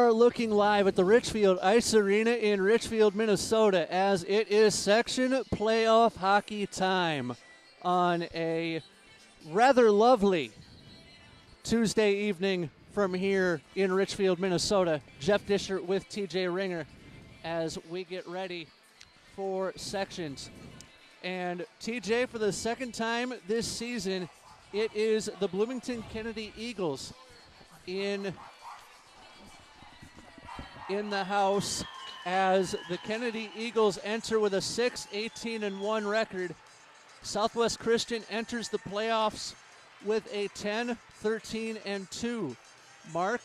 are looking live at the Richfield Ice Arena in Richfield, Minnesota, as it is section playoff hockey time on a rather lovely Tuesday evening from here in Richfield, Minnesota. Jeff Disher with TJ Ringer as we get ready for sections. And TJ, for the second time this season, it is the Bloomington Kennedy Eagles in the house as the Kennedy Eagles enter with a 6-18-1 record. Southwest Christian enters the playoffs with a 10-13-2 mark.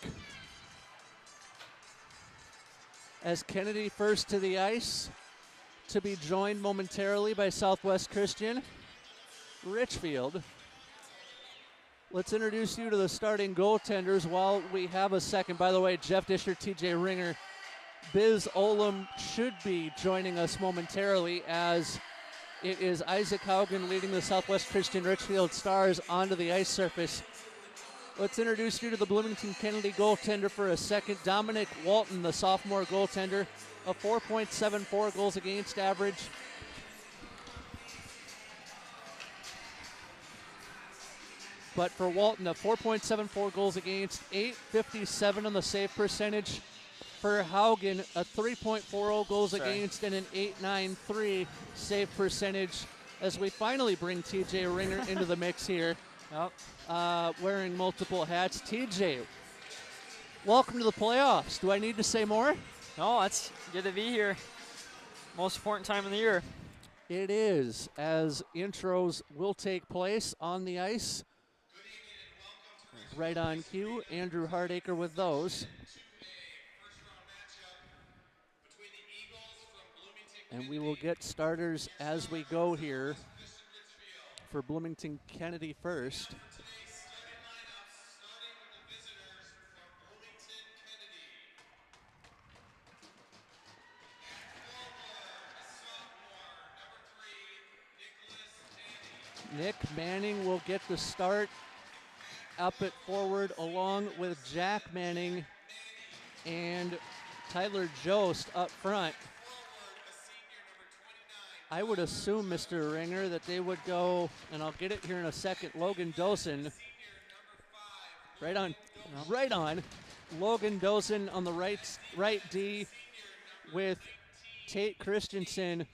As Kennedy first to the ice, to be joined momentarily by Southwest Christian. Richfield. Let's introduce you to the starting goaltenders while we have a second. By the way, Jeff Disher, TJ Ringer, Biz Olam should be joining us momentarily as it is Isaac Haugen leading the Southwest Christian Richfield Stars onto the ice surface. Let's introduce you to the Bloomington Kennedy goaltender for a second. Dominic Walton, the sophomore goaltender, a 4.74 goals against average. But for Walton, a 4.74 goals against, 8.57 on the save percentage. For Haugen, a 3.40 goals against and an 8.93 save percentage. As we finally bring TJ Ringer into the mix here, wearing multiple hats. TJ, welcome to the playoffs. Do I need to say more? No, it's good to be here. Most important time of the year. It is, as intros will take place on the ice. Right on cue, Andrew Hardacre with those. And we will get starters as we go here for Bloomington Kennedy first. Nick Manning will get the start up at forward along with Jack Manning and Tyler Jost up front. I would assume, Mr. Ringer, that they would go, and I'll get it here in a second, Logan Dosen. Right on. Logan Dosen on the right D with Tate Christensen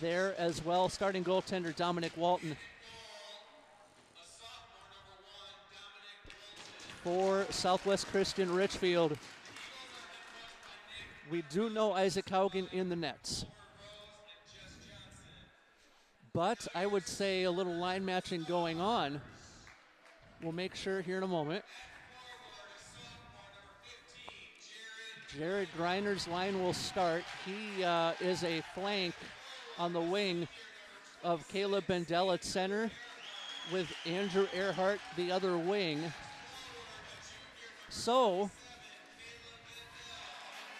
there as well. Starting goaltender Dominic Walton. For Southwest Christian Richfield, we do know Isaac Haugen in the nets. But I would say a little line matching going on. We'll make sure here in a moment. Jared Griner's line will start. He is a flank on the wing of Caleb Bendel at center with Andrew Earhart the other wing. So,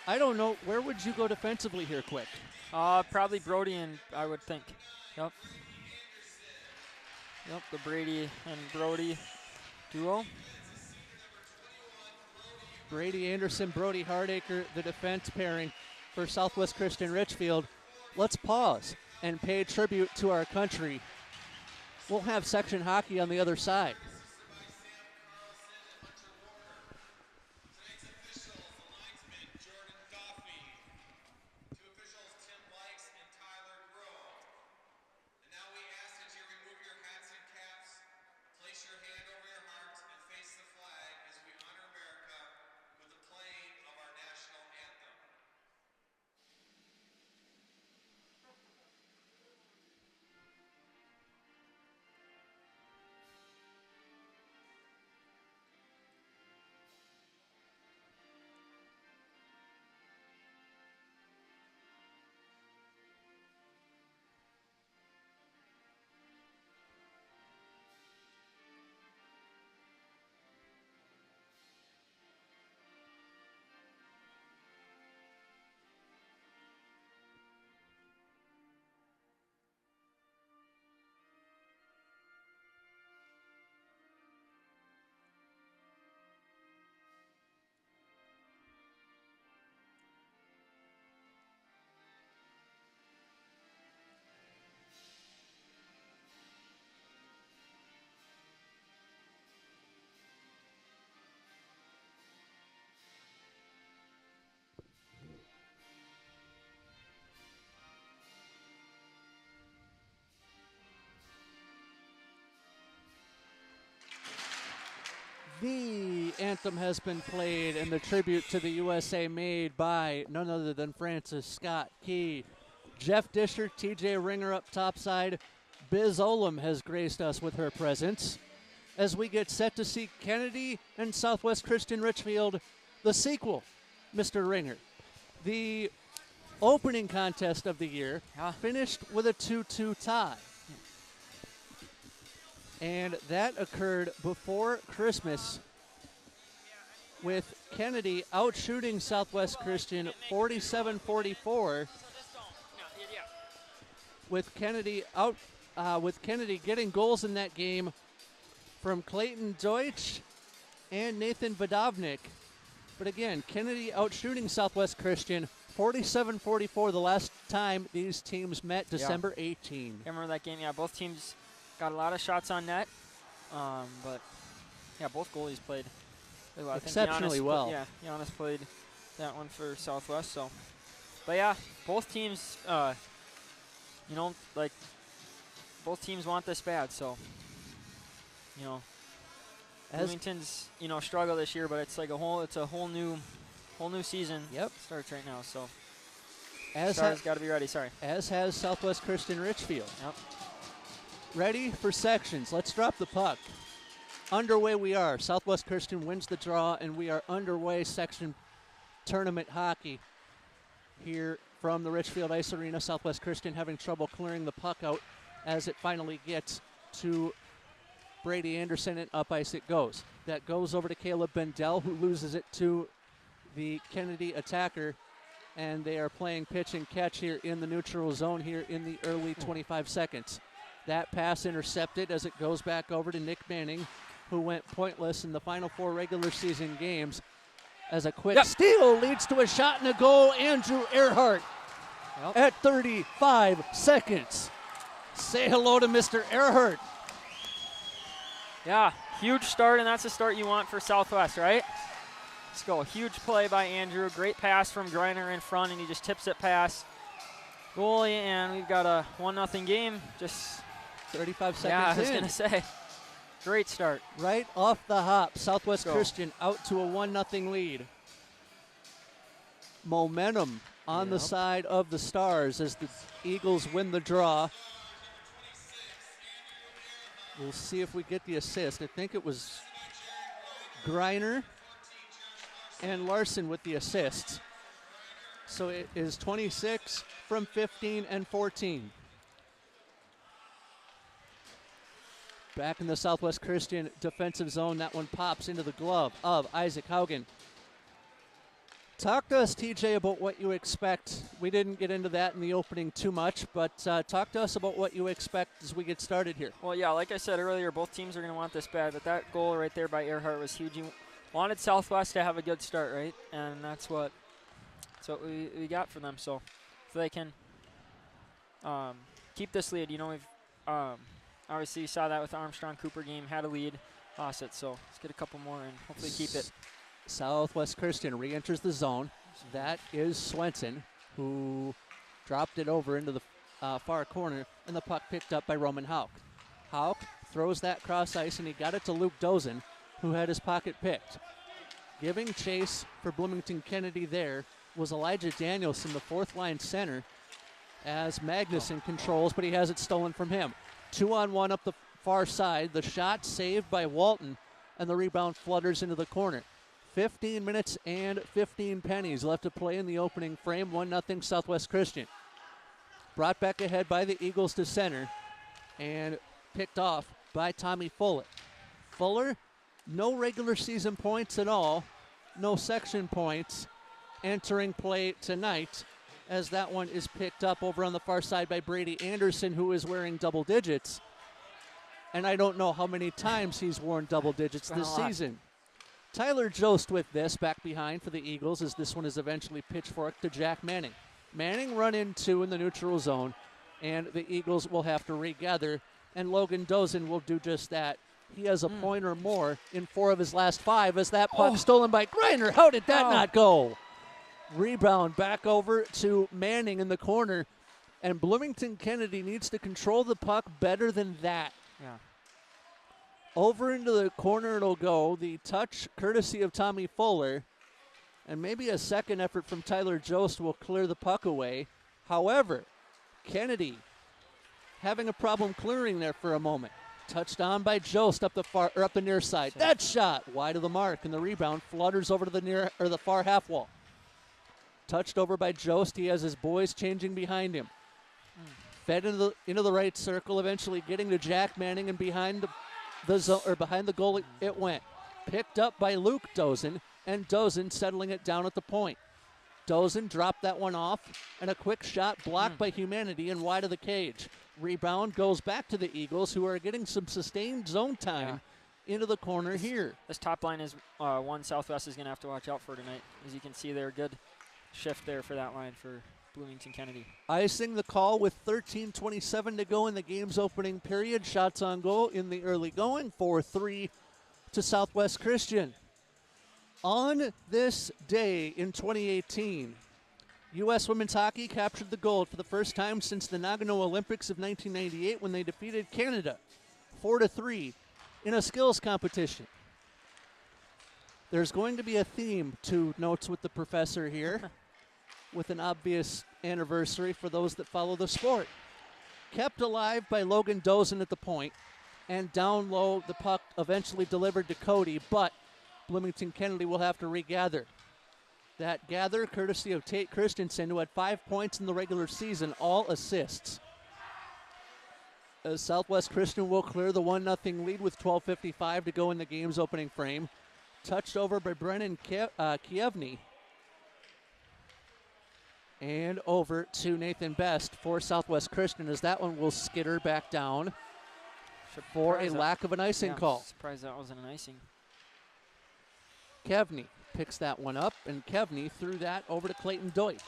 I don't know, where would you go defensively here quick? Probably Brody and I would think. Yep, the Brady and Brody duo. Brady Anderson, Brody Hardacre, the defense pairing for Southwest Christian Richfield. Let's pause and pay tribute to our country. We'll have section hockey on the other side. The anthem has been played and the tribute to the USA made by none other than Francis Scott Key. Jeff Disher, TJ Ringer up topside. Biz Olam has graced us with her presence as we get set to see Kennedy and Southwest Christian Richfield, the sequel, Mr. Ringer. The opening contest of the year finished with a 2-2 tie. And that occurred before Christmas with Kennedy outshooting Southwest Christian 47-44. With Kennedy getting goals in that game from Clayton Deutsch and Nathan Vodovnik. But again, Kennedy outshooting Southwest Christian 47-44 the last time these teams met, December 18. I remember that game. Yeah, both teams got a lot of shots on net. But yeah, both goalies played really well. Exceptionally well. Giannis played that one for Southwest. So, but yeah, both teams, both teams want this bad. So, Bloomington's struggle this year, but it's like a whole new season. Yep, starts right now. So, Stars got to be ready. Sorry. As has Southwest Christian Richfield. Yep. Ready for sections. Let's drop the puck. Underway we are. Southwest Christian wins the draw, and we are underway section tournament hockey here from the Richfield Ice Arena. Southwest Christian having trouble clearing the puck out as it finally gets to Brady Anderson, and up ice it goes. That goes over to Caleb Bendel, who loses it to the Kennedy attacker, and they are playing pitch and catch here in the neutral zone here in the early 25 seconds. That pass intercepted as it goes back over to Nick Manning, who went pointless in the final 4 regular season games. As a quick steal leads to a shot and a goal, Andrew Earhart at 35 seconds. Say hello to Mr. Earhart. Yeah, huge start, and that's the start you want for Southwest, right? Let's go. Huge play by Andrew. Great pass from Greiner in front, and he just tips it past goalie, and we've got a 1-0 game. Just 35 seconds I was in. going to say, great start. Right off the hop, Southwest Christian out to a 1-0 lead. Momentum on the side of the Stars as the Eagles win the draw. We'll see if we get the assist. I think it was Greiner and Larson with the assists. So it is 26 from 15 and 14. Back in the Southwest Christian defensive zone, that one pops into the glove of Isaac Haugen. Talk to us, TJ, about what you expect. We didn't get into that in the opening too much, but talk to us about what you expect as we get started here. Well, yeah, like I said earlier, both teams are going to want this bad, but that goal right there by Earhart was huge. You wanted Southwest to have a good start, right? And that's what we got for them. So if they can keep this lead, we've obviously saw that with the Armstrong Cooper game, had a lead, lost it. So let's get a couple more and hopefully keep it. Southwest Christian re-enters the zone. That is Swenson, who dropped it over into the far corner, and the puck picked up by Roman Hauk. Hauk throws that cross ice, and he got it to Luke Dozen, who had his pocket picked. Giving chase for Bloomington Kennedy there was Elijah Danielson, the fourth-line center, as Magnuson controls, but he has it stolen from him. 2-on-1 up the far side. The shot saved by Walton, and the rebound flutters into the corner. 15 minutes and 15 pennies left to play in the opening frame. 1-0 Southwest Christian. Brought back ahead by the Eagles to center and picked off by Tommy Fuller. Fuller, no regular season points at all, no section points entering play tonight, as that one is picked up over on the far side by Brady Anderson, who is wearing double digits. And I don't know how many times he's worn double digits this season. Tyler Jost with this back behind for the Eagles as this one is eventually pitchforked to Jack Manning. Manning run in 2 in the neutral zone, and the Eagles will have to regather, and Logan Dozen will do just that. He has a point or more in 4 of his last 5 as that puck stolen by Greiner. How did that not go? Rebound back over to Manning in the corner, and Bloomington Kennedy needs to control the puck better than that. Yeah. Over into the corner it'll go. The touch courtesy of Tommy Fuller. And maybe a second effort from Tyler Jost will clear the puck away. However, Kennedy having a problem clearing there for a moment. Touched on by Jost up the near side. That shot wide of the mark, and the rebound flutters over to the far half wall. Touched over by Jost. He has his boys changing behind him. Fed into the right circle, eventually getting to Jack Manning, and behind the goal it went. Picked up by Luke Dozen, and Dozen settling it down at the point. Dozen dropped that one off, and a quick shot blocked by Humanity and wide of the cage. Rebound goes back to the Eagles, who are getting some sustained zone time into the corner here. This top line is one Southwest is going to have to watch out for tonight. As you can see there, good shift there for that line for Bloomington Kennedy. Icing the call with 13:27 to go in the game's opening period. Shots on goal in the early going, 4-3 to Southwest Christian. On this day in 2018, U.S. women's hockey captured the gold for the first time since the Nagano Olympics of 1998 when they defeated Canada 4-3 in a skills competition. There's going to be a theme to Notes with the Professor here with an obvious anniversary for those that follow the sport. Kept alive by Logan Dozen at the point, and down low the puck eventually delivered to Cody, but Bloomington Kennedy will have to regather. That gather courtesy of Tate Christensen, who had 5 points in the regular season, all assists. As Southwest Christian will clear the 1-0 lead with 12:55 to go in the game's opening frame. Touched over by Brennan Kievny. And over to Nathan Best for Southwest Christian, as that one will skitter back down for a lack of an icing call. Surprised that wasn't an icing. Kevney picks that one up, and Kevney threw that over to Clayton Deutsch.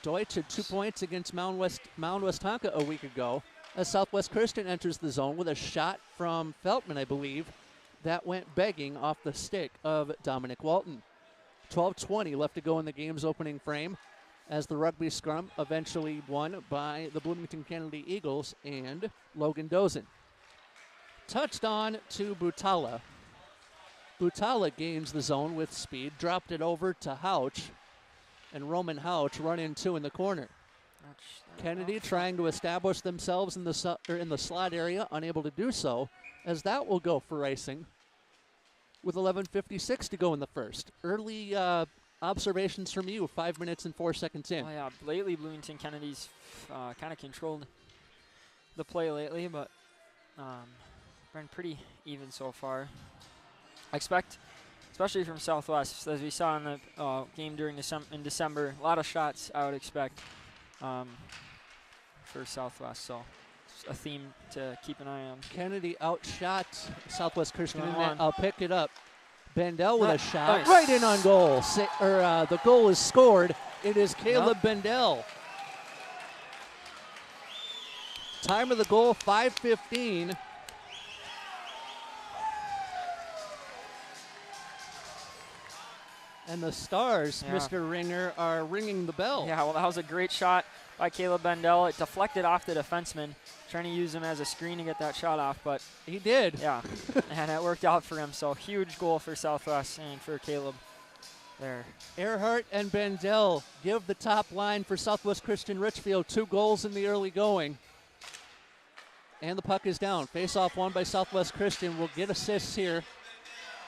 Deutsch had 2 points against Mound West Tonka a week ago, as Southwest Christian enters the zone with a shot from Feltman, I believe, that went begging off the stick of Dominic Walton. 12:20 left to go in the game's opening frame, as the rugby scrum eventually won by the Bloomington Kennedy Eagles and Logan Dozen. Touched on to Butala. Butala gains the zone with speed, dropped it over to Houch, and Roman Houch run in two in the corner. Kennedy trying to establish themselves in the slot area, unable to do so, as that will go for icing with 11:56 to go in the first. Early observations from you, 5 minutes and 4 seconds in. Oh yeah, lately Bloomington Kennedy's kind of controlled the play lately, but been pretty even so far. I expect, especially from Southwest, as we saw in the game in December, a lot of shots I would expect for Southwest. So it's a theme to keep an eye on. Kennedy outshot Southwest Christian, and I'll pick it up. Bendel with a shot nice. right in on goal. The goal is scored. It is Caleb Bendel. Time of the goal, 5:15. And the Stars, Mr. Ringer, are ringing the bell. Yeah, well, that was a great shot by Caleb Bendel. It deflected off the defenseman, trying to use him as a screen to get that shot off, but he did. Yeah, and it worked out for him. So huge goal for Southwest and for Caleb there. Earhart and Bendel give the top line for Southwest Christian Richfield 2 goals in the early going. And the puck is down. Face-off won by Southwest Christian. Will get assists here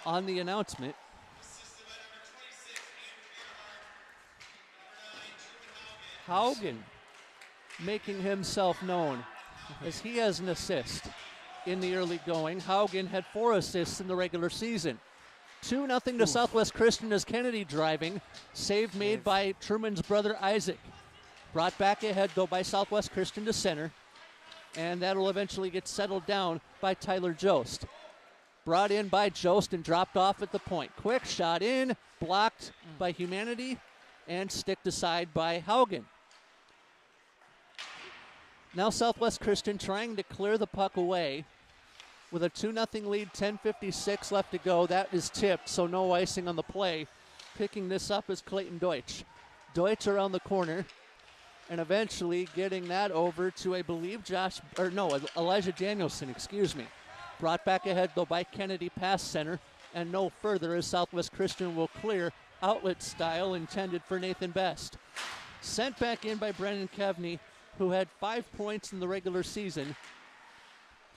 on the announcement. Haugen making himself known as he has an assist in the early going. Haugen had 4 assists in the regular season. 2-0 to Southwest Christian as Kennedy driving. Save made by Truman's brother Isaac. Brought back ahead though by Southwest Christian to center. And that'll eventually get settled down by Tyler Jost. Brought in by Jost and dropped off at the point. Quick shot in, blocked by Humanity, and sticked aside by Haugen. Now Southwest Christian trying to clear the puck away with a 2-0 lead, 10:56 left to go. That is tipped, so no icing on the play. Picking this up is Clayton Deutsch. Deutsch around the corner, and eventually getting that over to, I believe, Elijah Danielson, excuse me. Brought back ahead, though, by Kennedy past center, and no further as Southwest Christian will clear outlet style intended for Nathan Best. Sent back in by Brennan Kevney, who had 5 points in the regular season.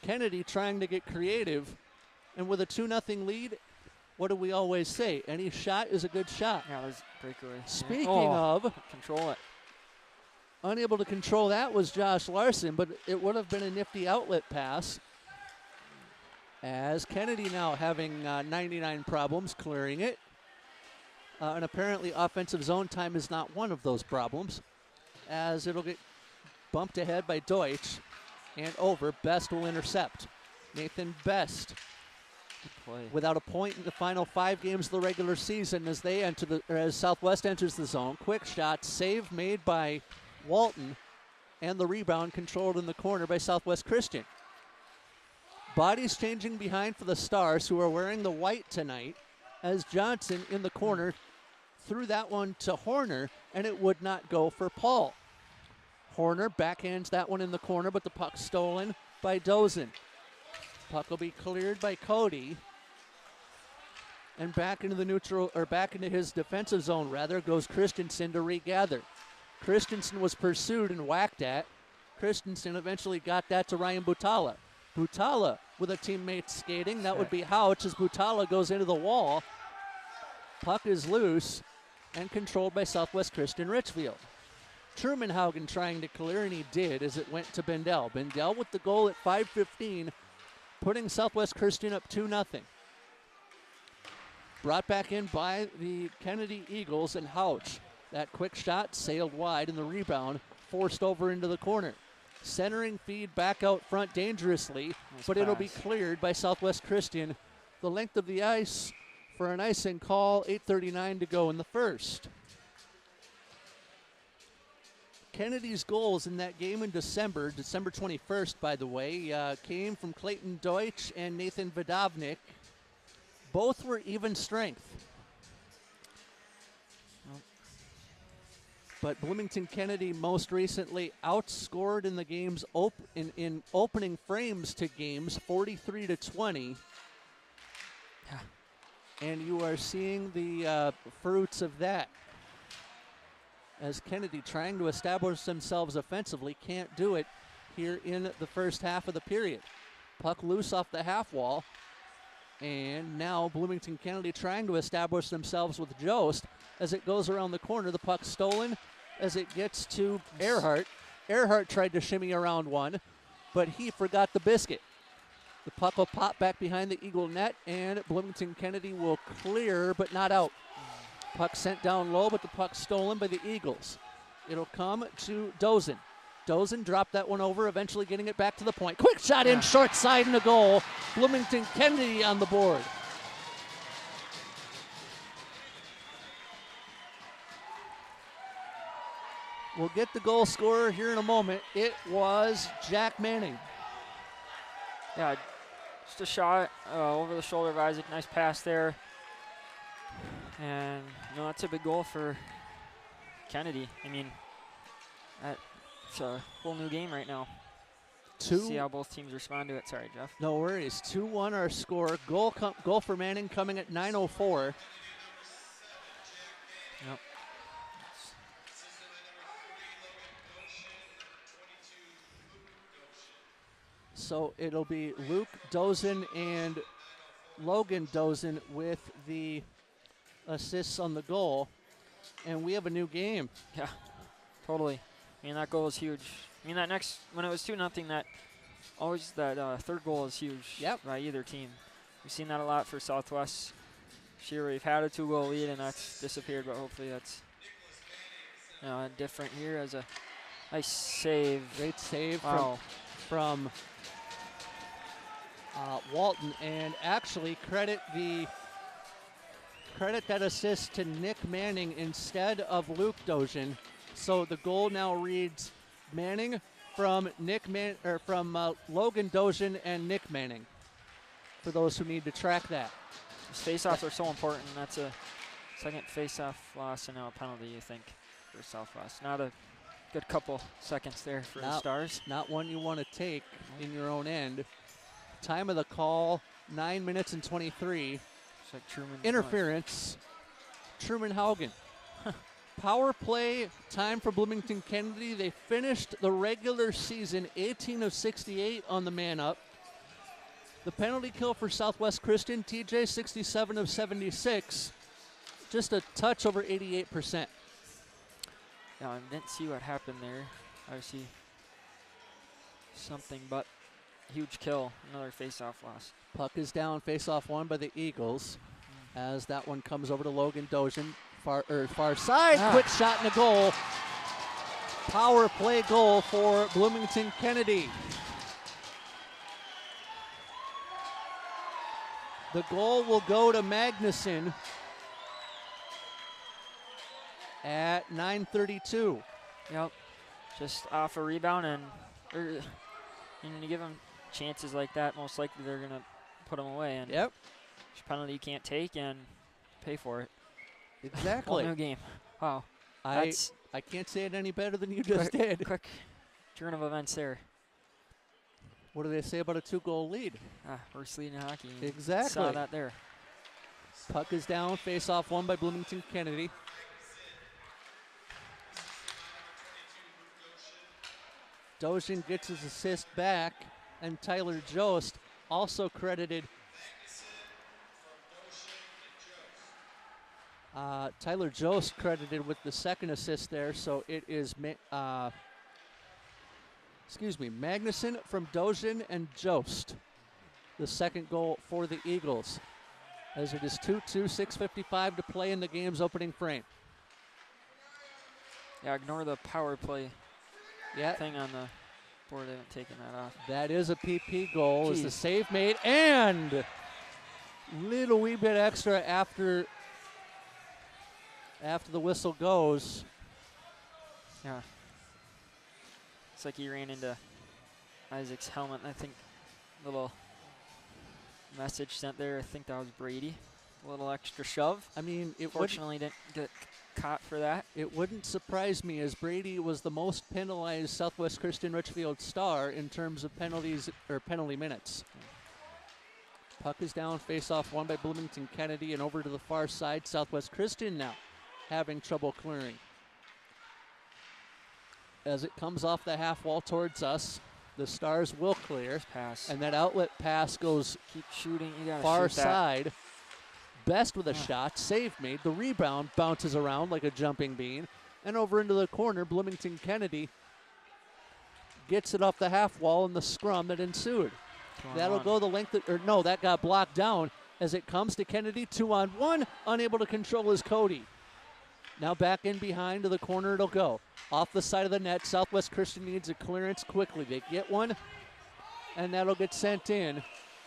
Kennedy trying to get creative, and with a 2-0 lead, what do we always say? Any shot is a good shot. Yeah, there's breakaway. Speaking of, control it. Unable to control that was Josh Larson, but it would have been a nifty outlet pass. As Kennedy now having 99 problems clearing it. And apparently offensive zone time is not one of those problems, as it'll get bumped ahead by Deutsch and over. Best will intercept. Nathan Best without a point in the final 5 games of the regular season as they enter as Southwest enters the zone. Quick shot, save made by Walton, and the rebound controlled in the corner by Southwest Christian. Bodies changing behind for the Stars, who are wearing the white tonight, as Johnson in the corner threw that one to Horner, and it would not go for Paul. Horner backhands that one in the corner, but the puck stolen by Dozen. Puck will be cleared by Cody. And back into the neutral, or back into his defensive zone rather, goes Christensen to regather. Christensen was pursued and whacked at. Christensen eventually got that to Ryan Butala. Butala with a teammate skating. That would be Houch as Butala goes into the wall. Puck is loose and controlled by Southwest Christian Richfield. Trumanhaugen trying to clear, and he did as it went to Bendel. Bendel with the goal at 5:15, putting Southwest Christian up 2-0. Brought back in by the Kennedy Eagles and Houch. That quick shot sailed wide, and the rebound forced over into the corner. Centering feed back out front dangerously, but it'll be cleared by Southwest Christian. The length of the ice for an icing call, 8:39 to go in the first. Kennedy's goals in that game in December 21st, by the way, came from Clayton Deutsch and Nathan Vodovnik. Both were even strength. But Bloomington Kennedy most recently outscored in the game's in opening frames to games 43-20. Yeah. And you are seeing the fruits of that. As Kennedy trying to establish themselves offensively, can't do it here in the first half of the period. Puck loose off the half wall. And now Bloomington Kennedy trying to establish themselves with Jost as it goes around the corner. The puck stolen as it gets to Earhart. Earhart tried to shimmy around one, but he forgot the biscuit. The puck will pop back behind the Eagle net, and Bloomington Kennedy will clear, but not out. Puck sent down low, but the puck stolen by the Eagles. It'll come to Dozen. Dozen dropped that one over, eventually getting it back to the point. Quick shot in, short side and a goal. Bloomington Kennedy on the board. We'll get the goal scorer here in a moment. It was Jack Manning. Yeah, just a shot over the shoulder of Isaac. Nice pass there. And, that's a big goal for Kennedy. I mean, it's a whole new game right now. See how both teams respond to it. Sorry, Jeff. No worries. 2-1 our score. Goal for Manning coming at 9:04. Yep. So it'll be Luke Dozen and Logan Dozen with the assists on the goal. And we have a new game. Yeah, totally. I mean, that goal is huge. I mean, when it was 2-0, that third goal is huge by either team. We've seen that a lot for Southwest. Sure, we've had a 2-goal lead, and that's disappeared, but hopefully that's different here as a nice save. Great save from Walton, and actually credit that assist to Nick Manning instead of Luke Dozian. So the goal now reads Manning from Logan Dozian and Nick Manning. For those who need to track that, these face-offs are so important. That's a second face-off loss and now a penalty, you think, for Southwest. Not a good couple seconds there for the Stars. Not one you want to take in your own end. Time of the call, 9 minutes and 23. It's like Truman. Interference, Truman Haugen. Power play time for Bloomington Kennedy. They finished the regular season 18 of 68 on the man up. The penalty kill for Southwest Christian, TJ 67 of 76. Just a touch over 88%. Yeah, I didn't see what happened there. Obviously something, but huge kill. Another face-off loss. Puck is down, face-off won by the Eagles. As that one comes over to Logan Dojan. Far side, quick shot and a goal. Power play goal for Bloomington Kennedy. The goal will go to Magnuson at 9:32. Yep, just off a rebound, and you give them chances like that, most likely they're going to put them away. And yep. It's a penalty you can't take and pay for it. Exactly. Whole new game. Wow. I can't say it any better than you just did. Quick turn of events there. What do they say about a 2-goal lead? Worst lead in hockey. Exactly. Saw that there. Puck is down, face-off won by Bloomington Kennedy. Dojan gets his assist back, and Tyler Jost also credited. Tyler Jost credited with the second assist there, so it is Magnuson from Dojan and Jost. The second goal for the Eagles. As it is 2-2, 6:55 to play in the game's opening frame. Yeah, ignore the power play Yeah. thing on the board. They haven't taken that off. That is a PP goal. Jeez. Is the save made, and little wee bit extra after the whistle goes. Yeah. It's like he ran into Isaac's helmet. I think little message sent there. I think that was Brady. A little extra shove. I mean, Fortunately didn't get caught for that. It wouldn't surprise me, as Brady was the most penalized Southwest Christian Richfield star in terms of penalties or penalty minutes. Puck is down, face-off won by Bloomington Kennedy, and over to the far side, Southwest Christian now having trouble clearing. As it comes off the half wall towards us, the Stars will clear. Pass. And that outlet pass goes Keep shooting. You gotta far shoot that. side. Best with a shot, save made. The rebound bounces around like a jumping bean. And over into the corner, Bloomington Kennedy gets it off the half wall in the scrum that ensued. That'll go the length, that got blocked down as it comes to Kennedy, 2-on-1, unable to control his Cody. Now back in behind to the corner it'll go. Off the side of the net, Southwest Christian needs a clearance quickly. They get one, and that'll get sent in.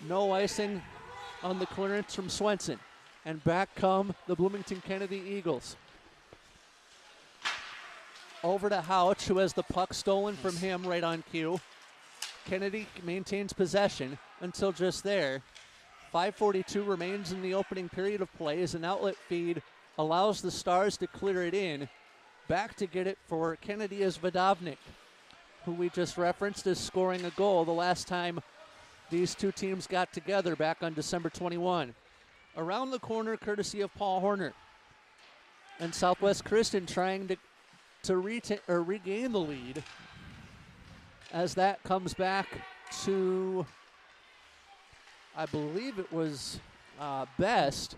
No icing on the clearance from Swenson. And back come the Bloomington Kennedy Eagles. Over to Houch, who has the puck stolen from him right on cue. Kennedy maintains possession until just there. 5:42 remains in the opening period of play as an outlet feed allows the Stars to clear it in. Back to get it for Kennedy is Vodovnik, who we just referenced as scoring a goal the last time these two teams got together back on December 21. Around the corner, courtesy of Paul Horner. And Southwest Christian trying to regain the lead as that comes back to, I believe it was Best,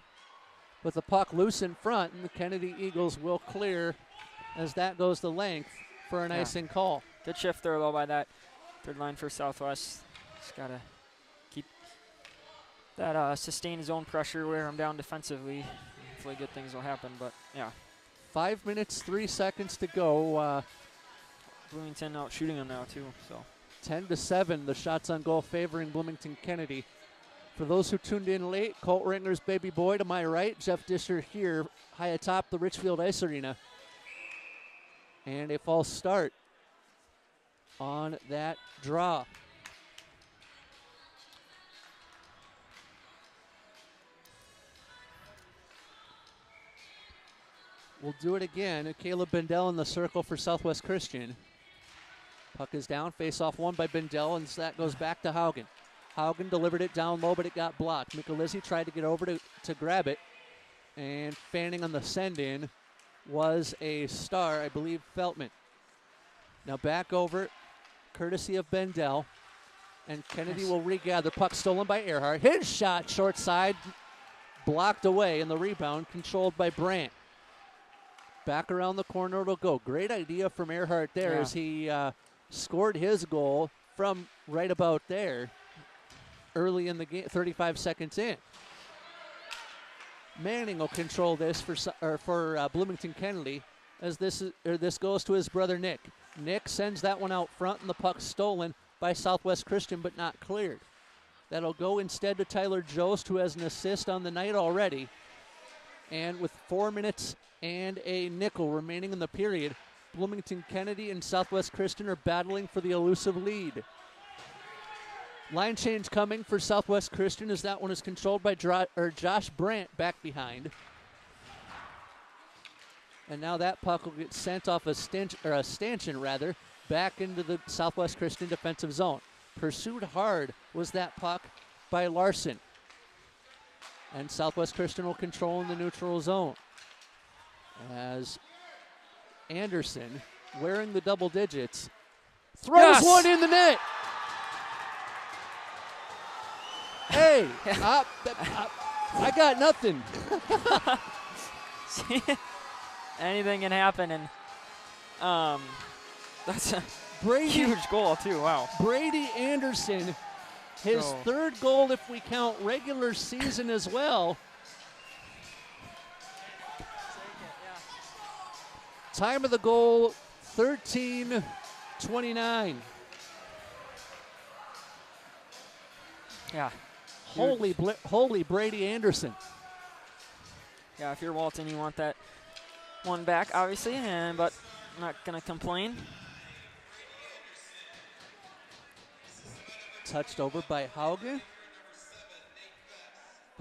with the puck loose in front, and the Kennedy Eagles will clear as that goes the length for an icing call. Good shift there, though, by that third line for Southwest. Just got to keep that, sustain his own pressure, wear him down defensively. Hopefully good things will happen, but yeah. 5 minutes, 3 seconds to go. Bloomington out shooting him now, too. So 10-7, the shots on goal favoring Bloomington Kennedy. For those who tuned in late, Colt Ringer's baby boy to my right, Jeff Disher here, high atop the Richfield Ice Arena. And a false start on that draw. We'll do it again. Caleb Bendel in the circle for Southwest Christian. Puck is down, face-off won by Bendel, and that goes back to Haugen. Haugen delivered it down low, but it got blocked. Michelizzi tried to get over to grab it, and fanning on the send-in was a star, I believe, Feltman. Now back over, courtesy of Bendel, and Kennedy will regather. Puck stolen by Earhart. His shot, short side, blocked away, and the rebound controlled by Brandt. Back around the corner it'll go. Great idea from Earhart there as he scored his goal from right about there early in the game, 35 seconds in. Manning will control this for Bloomington Kennedy as this goes to his brother Nick. Nick sends that one out front, and the puck stolen by Southwest Christian but not cleared. That'll go instead to Tyler Jost, who has an assist on the night already. And with 4 minutes and a nickel remaining in the period, Bloomington Kennedy and Southwest Christian are battling for the elusive lead. Line change coming for Southwest Christian as that one is controlled by Josh Brandt back behind. And now that puck will get sent off a stanchion back into the Southwest Christian defensive zone. Pursued hard was that puck by Larson. And Southwest Christian will control in the neutral zone as Anderson, wearing the double digits, throws one in the net. Hey, I got nothing. Anything can happen, and that's a huge goal too. Wow. Brady Anderson, his third goal if we count regular season as well. Time of the goal, 13:29. Yeah. Holy Brady Anderson. Yeah, if you're Walton, you want that one back, obviously, but I'm not going to complain. Touched over by Haugen.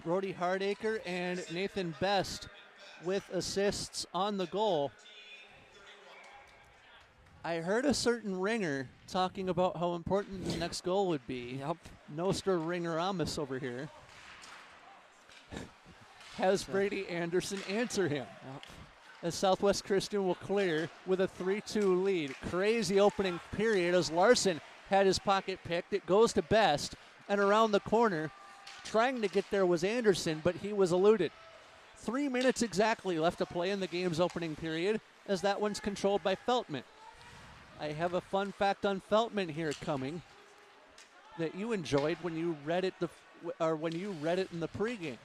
Brody Hardacre and Nathan Best with assists on the goal. I heard a certain ringer talking about how important the next goal would be. Yep. Nostra Ringer-Amos over here has Brady Anderson answer him. Yep. As Southwest Christian will clear with a 3-2 lead. Crazy opening period as Larson had his pocket picked. It goes to Best, and around the corner, trying to get there was Anderson, but he was eluded. 3 minutes exactly left to play in the game's opening period as that one's controlled by Feltman. I have a fun fact on Feltman here coming that you enjoyed when you read it in the pregame.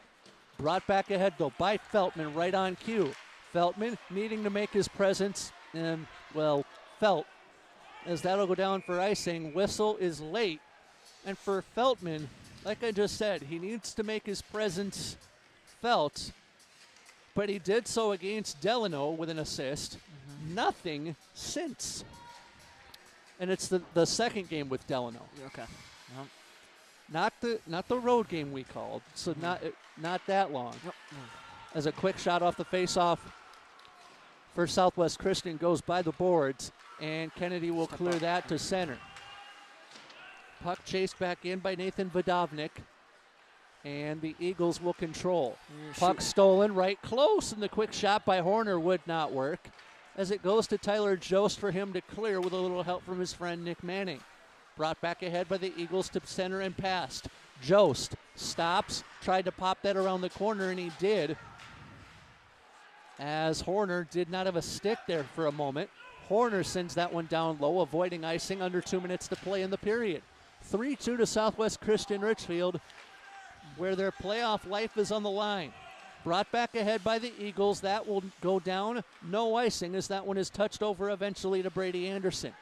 Brought back ahead though by Feltman right on cue. Feltman needing to make his presence felt as that'll go down for icing. Whistle is late, and for Feltman, like I just said, he needs to make his presence felt, but he did so against Delano with an assist. Nothing since. And it's the second game with Delano. Okay. Not the road game we called, so not that long. As a quick shot off the face-off for Southwest Christian goes by the boards, and Kennedy will clear that to center. Puck chased back in by Nathan Vodovnik, and the Eagles will control. Puck stolen right close, and the quick shot by Horner would not work as it goes to Tyler Jost for him to clear with a little help from his friend Nick Manning. Brought back ahead by the Eagles to center and passed. Jost stops, tried to pop that around the corner, and he did, as Horner did not have a stick there for a moment. Horner sends that one down low, avoiding icing. Under 2 minutes to play in the period. 3-2 to Southwest Christian Richfield, where their playoff life is on the line. Brought back ahead by the Eagles. That will go down. No icing as that one is touched over eventually to Brady Anderson.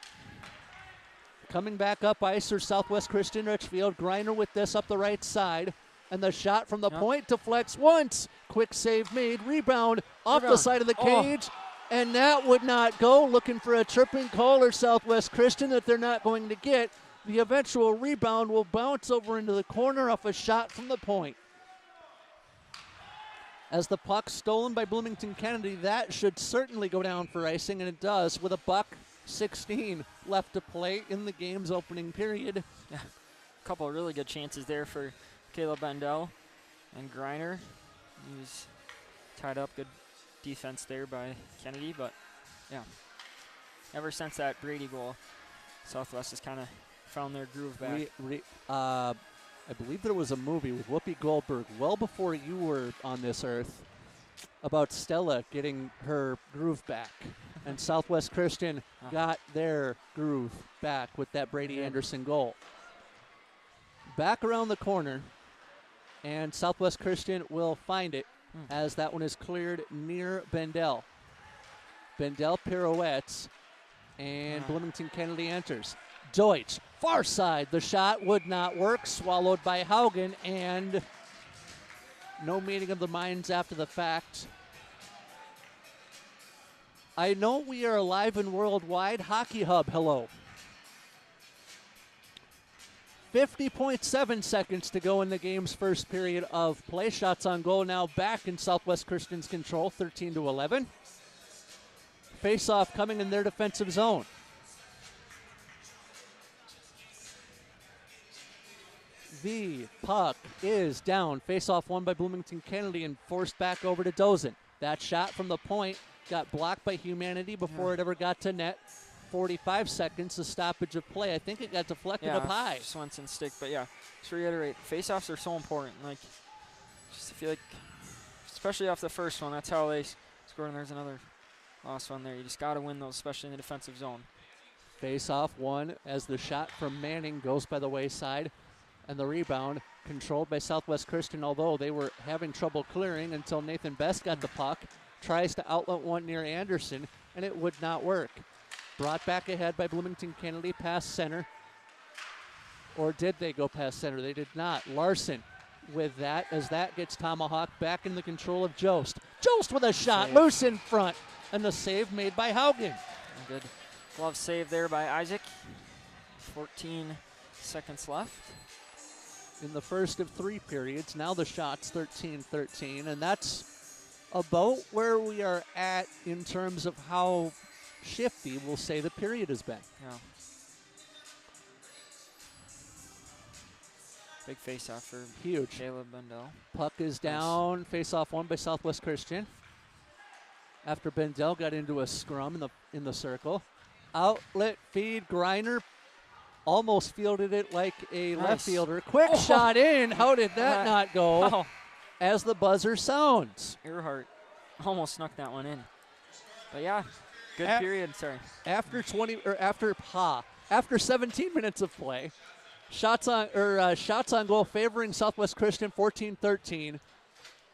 Coming back up ice for Southwest Christian Richfield. Griner with this up the right side. And the shot from the point deflects once. Quick save made. Rebound off the side of the cage. And that would not go. Looking for a tripping call or Southwest Christian that they're not going to get. The eventual rebound will bounce over into the corner off a shot from the point. As the puck stolen by Bloomington Kennedy, that should certainly go down for icing, and it does with $1:16 left to play in the game's opening period. couple of really good chances there for Caleb Bendel and Griner. He was tied up. Good defense there by Kennedy, but yeah. Ever since that Brady goal, Southwest has kind of found their groove back. I believe there was a movie with Whoopi Goldberg well before you were on this earth about Stella getting her groove back. And Southwest Christian got their groove back with that Brady Anderson goal. Back around the corner, and Southwest Christian will find it as that one is cleared near Bendel. Bendel pirouettes, and Bloomington Kennedy enters. Deutsch, far side. The shot would not work, swallowed by Haugen, and no meeting of the minds after the fact. I know we are live and worldwide. Hockey Hub, hello. 50.7 seconds to go in the game's first period of play. Shots on goal now back in Southwest Christian's control, 13-11. Face-off coming in their defensive zone. The puck is down. Face-off won by Bloomington Kennedy and forced back over to Dozen. That shot from the point got blocked by Humanity before it ever got to net. 45 seconds, a stoppage of play. I think it got deflected up high. Swenson stick, but yeah, just to reiterate, face-offs are so important. Like, just feel like, especially off the first one, that's how they scored, and there's another lost one there. You just got to win those, especially in the defensive zone. Face-off won as the shot from Manning goes by the wayside, and the rebound controlled by Southwest Christian, although they were having trouble clearing until Nathan Best got the puck. Tries to outlet one near Anderson, and it would not work. Brought back ahead by Bloomington Kennedy, past center. Or did they go past center? They did not. Larson with that, as that gets Tomahawk back in the control of Jost. Jost with a shot, loose in front, and the save made by Haugen. A good glove save there by Isaac. 14 seconds left. In the first of 3 periods, now the shot's 13-13, and that's about where we are at in terms of how shifty we'll say the period has been. Yeah. Big face-off for Caleb Bendel. Puck is down, face-off won by Southwest Christian. After Bendel got into a scrum in the circle. Outlet feed, Griner almost fielded it like a left fielder. Quick shot in, how did that not go? As the buzzer sounds. Earhart almost snuck that one in. But yeah, good period, sorry. After 17 minutes of play, shots on goal favoring Southwest Christian 14-13.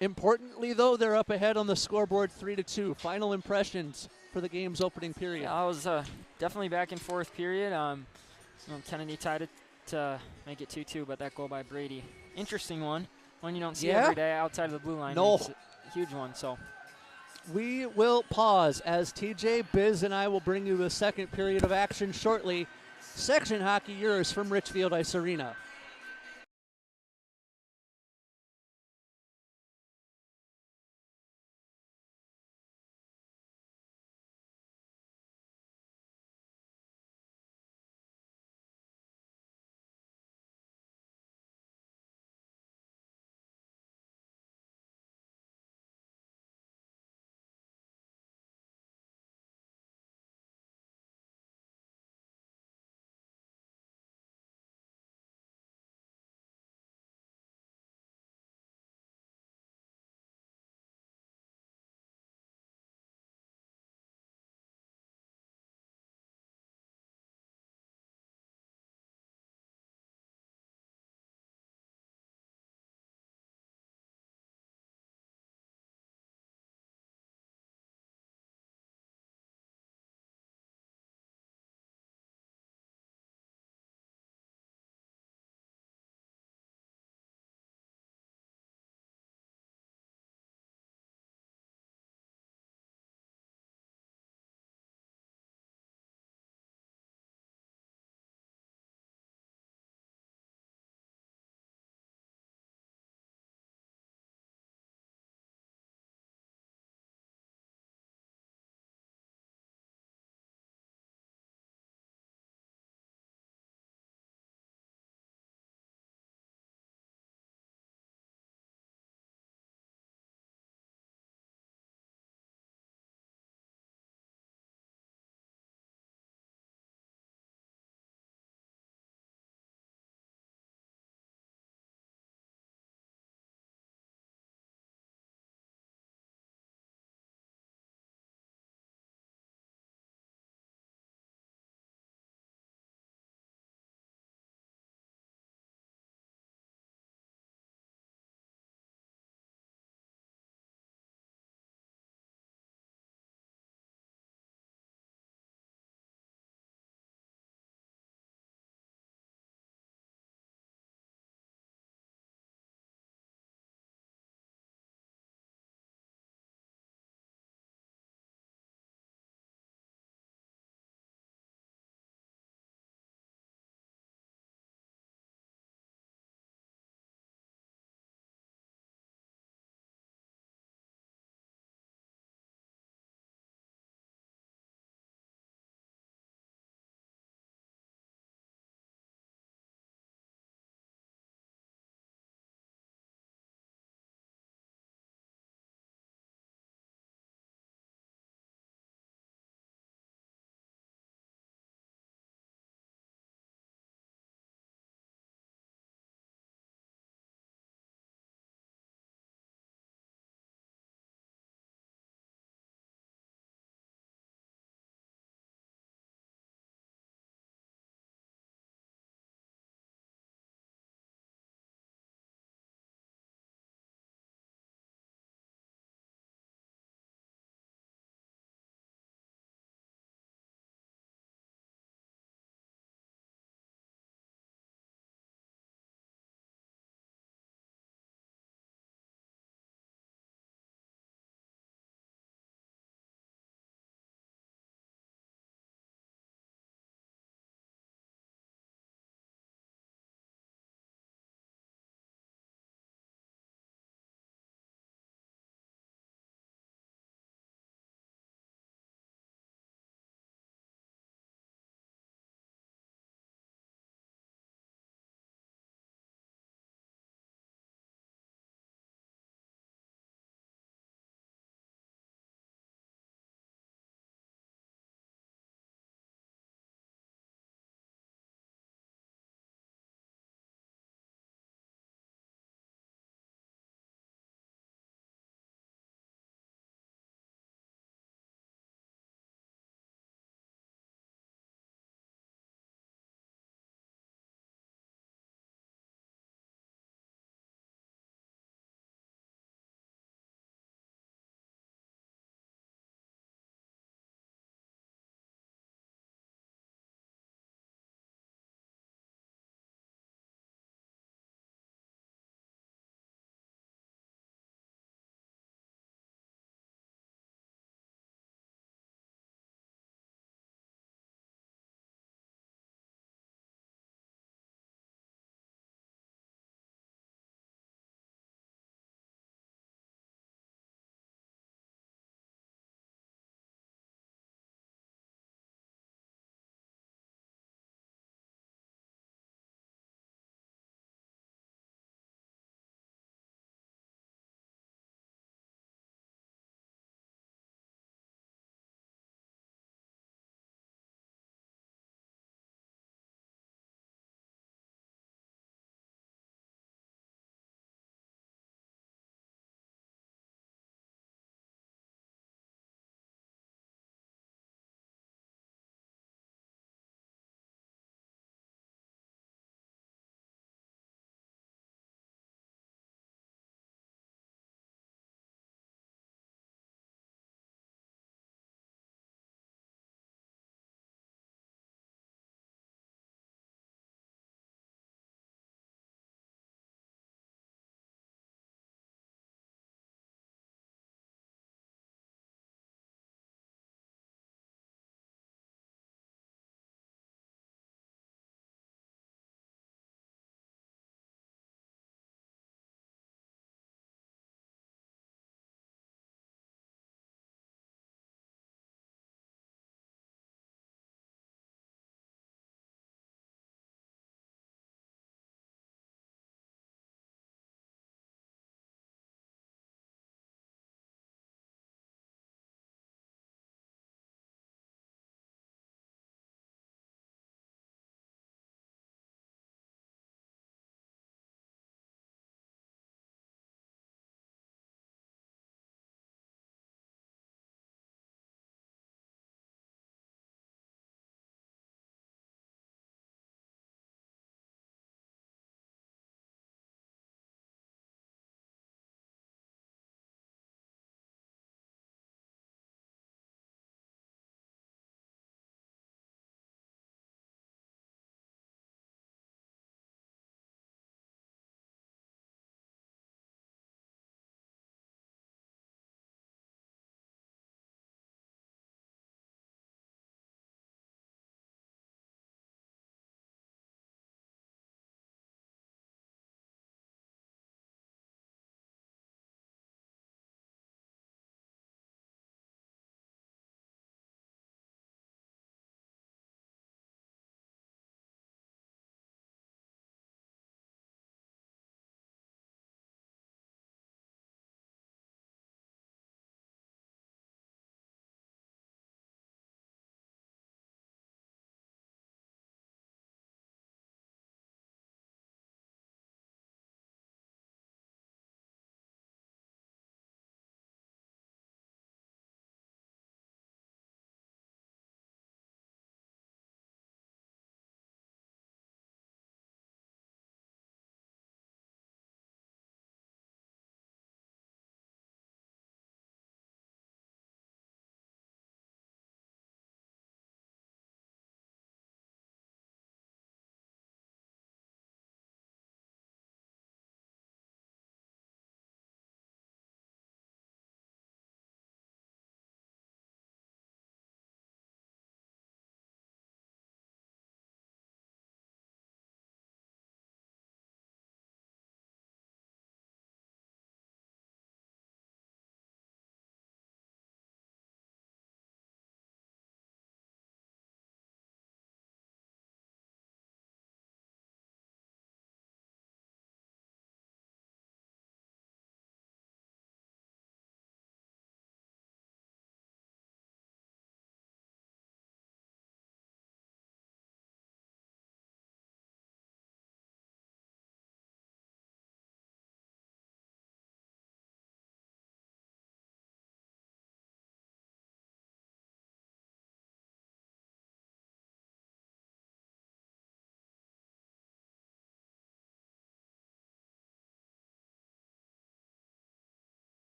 Importantly though, they're up ahead on the scoreboard 3-2. Final impressions for the game's opening period. Yeah, it was definitely back and forth period. Kennedy tied it to make it 2-2, but that goal by Brady. Interesting one. One you don't see every day outside of the blue line. No. It's a huge one. So we will pause as TJ, Biz, and I will bring you the second period of action shortly. Section Hockey, yours from Richfield Ice Arena.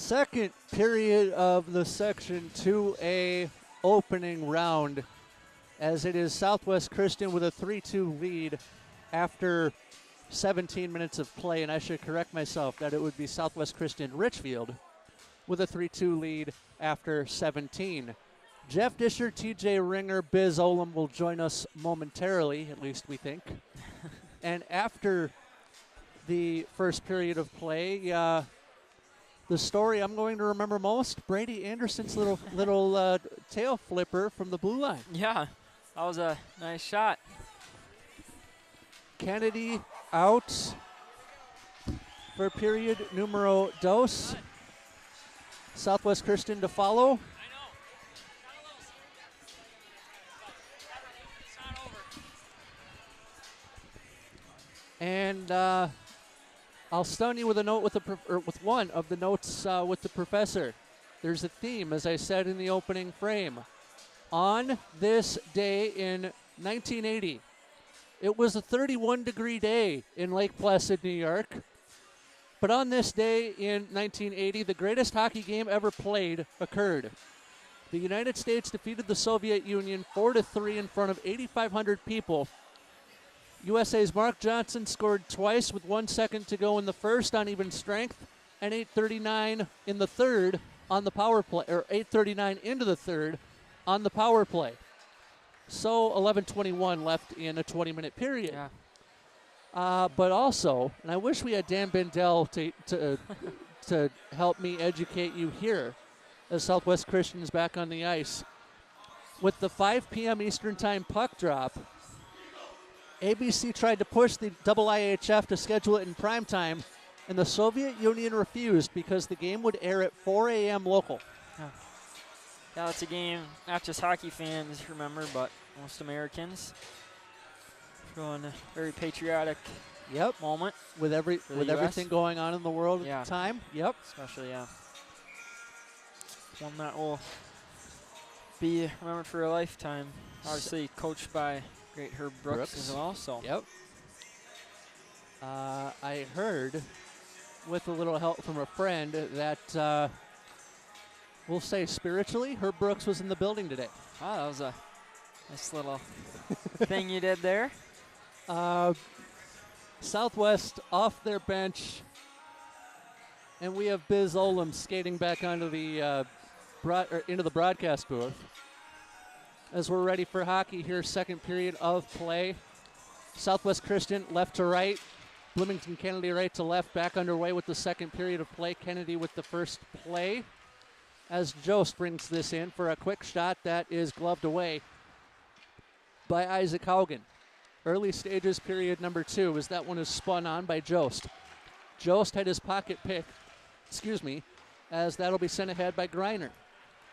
Second period of the Section 2A opening round, as it is Southwest Christian with a 3-2 lead after 17 minutes of play. And I should correct myself that it would be Southwest Christian Richfield with a 3-2 lead after 17. Jeff Disher, TJ Ringer, Biz Olam will join us momentarily, at least we think. And after the first period of play, the story I'm going to remember most, Brady Anderson's little tail flipper from the blue line. Yeah, that was a nice shot. Kennedy out for period numero dos. Southwest Christian to follow. And I'll stun you with a note with one of the notes with the professor. There's a theme, as I said in the opening frame. On this day in 1980, it was a 31-degree day in Lake Placid, New York. But on this day in 1980, the greatest hockey game ever played occurred. The United States defeated the Soviet Union 4-3 in front of 8,500 people. USA's Mark Johnson scored twice with 1 second to go in the first on even strength, and 8:39 in the third on the power play, or 8:39 into the third on the power play. So 11:21 left in a 20-minute period. Yeah. But also, and I wish we had Dan Bendel to help me educate you here, as Southwest Christian is back on the ice. With the 5 p.m. Eastern Time puck drop, ABC tried to push the IIHF to schedule it in prime time, and the Soviet Union refused because the game would air at 4 a.m. local. Yeah, it's a game not just hockey fans remember, but most Americans. Going a very patriotic moment. With everything going on in the world at the time. Yep. Especially, one that will be remembered for a lifetime. Obviously coached by great Herb Brooks as well. So. Yep. I heard, with a little help from a friend, that we'll say spiritually, Herb Brooks was in the building today. Oh, that was a nice little thing you did there. Southwest off their bench, and we have Biz Olam skating back onto the into the broadcast booth as we're ready for hockey here. Second period of play. Southwest Christian left to right, Bloomington Kennedy right to left. Back underway with the second period of play. Kennedy with the first play as Jost brings this in for a quick shot that is gloved away by Isaac Haugen. Early stages, period number 2, as that one is spun on by Jost. Jost had his pocket pick, as that'll be sent ahead by Greiner.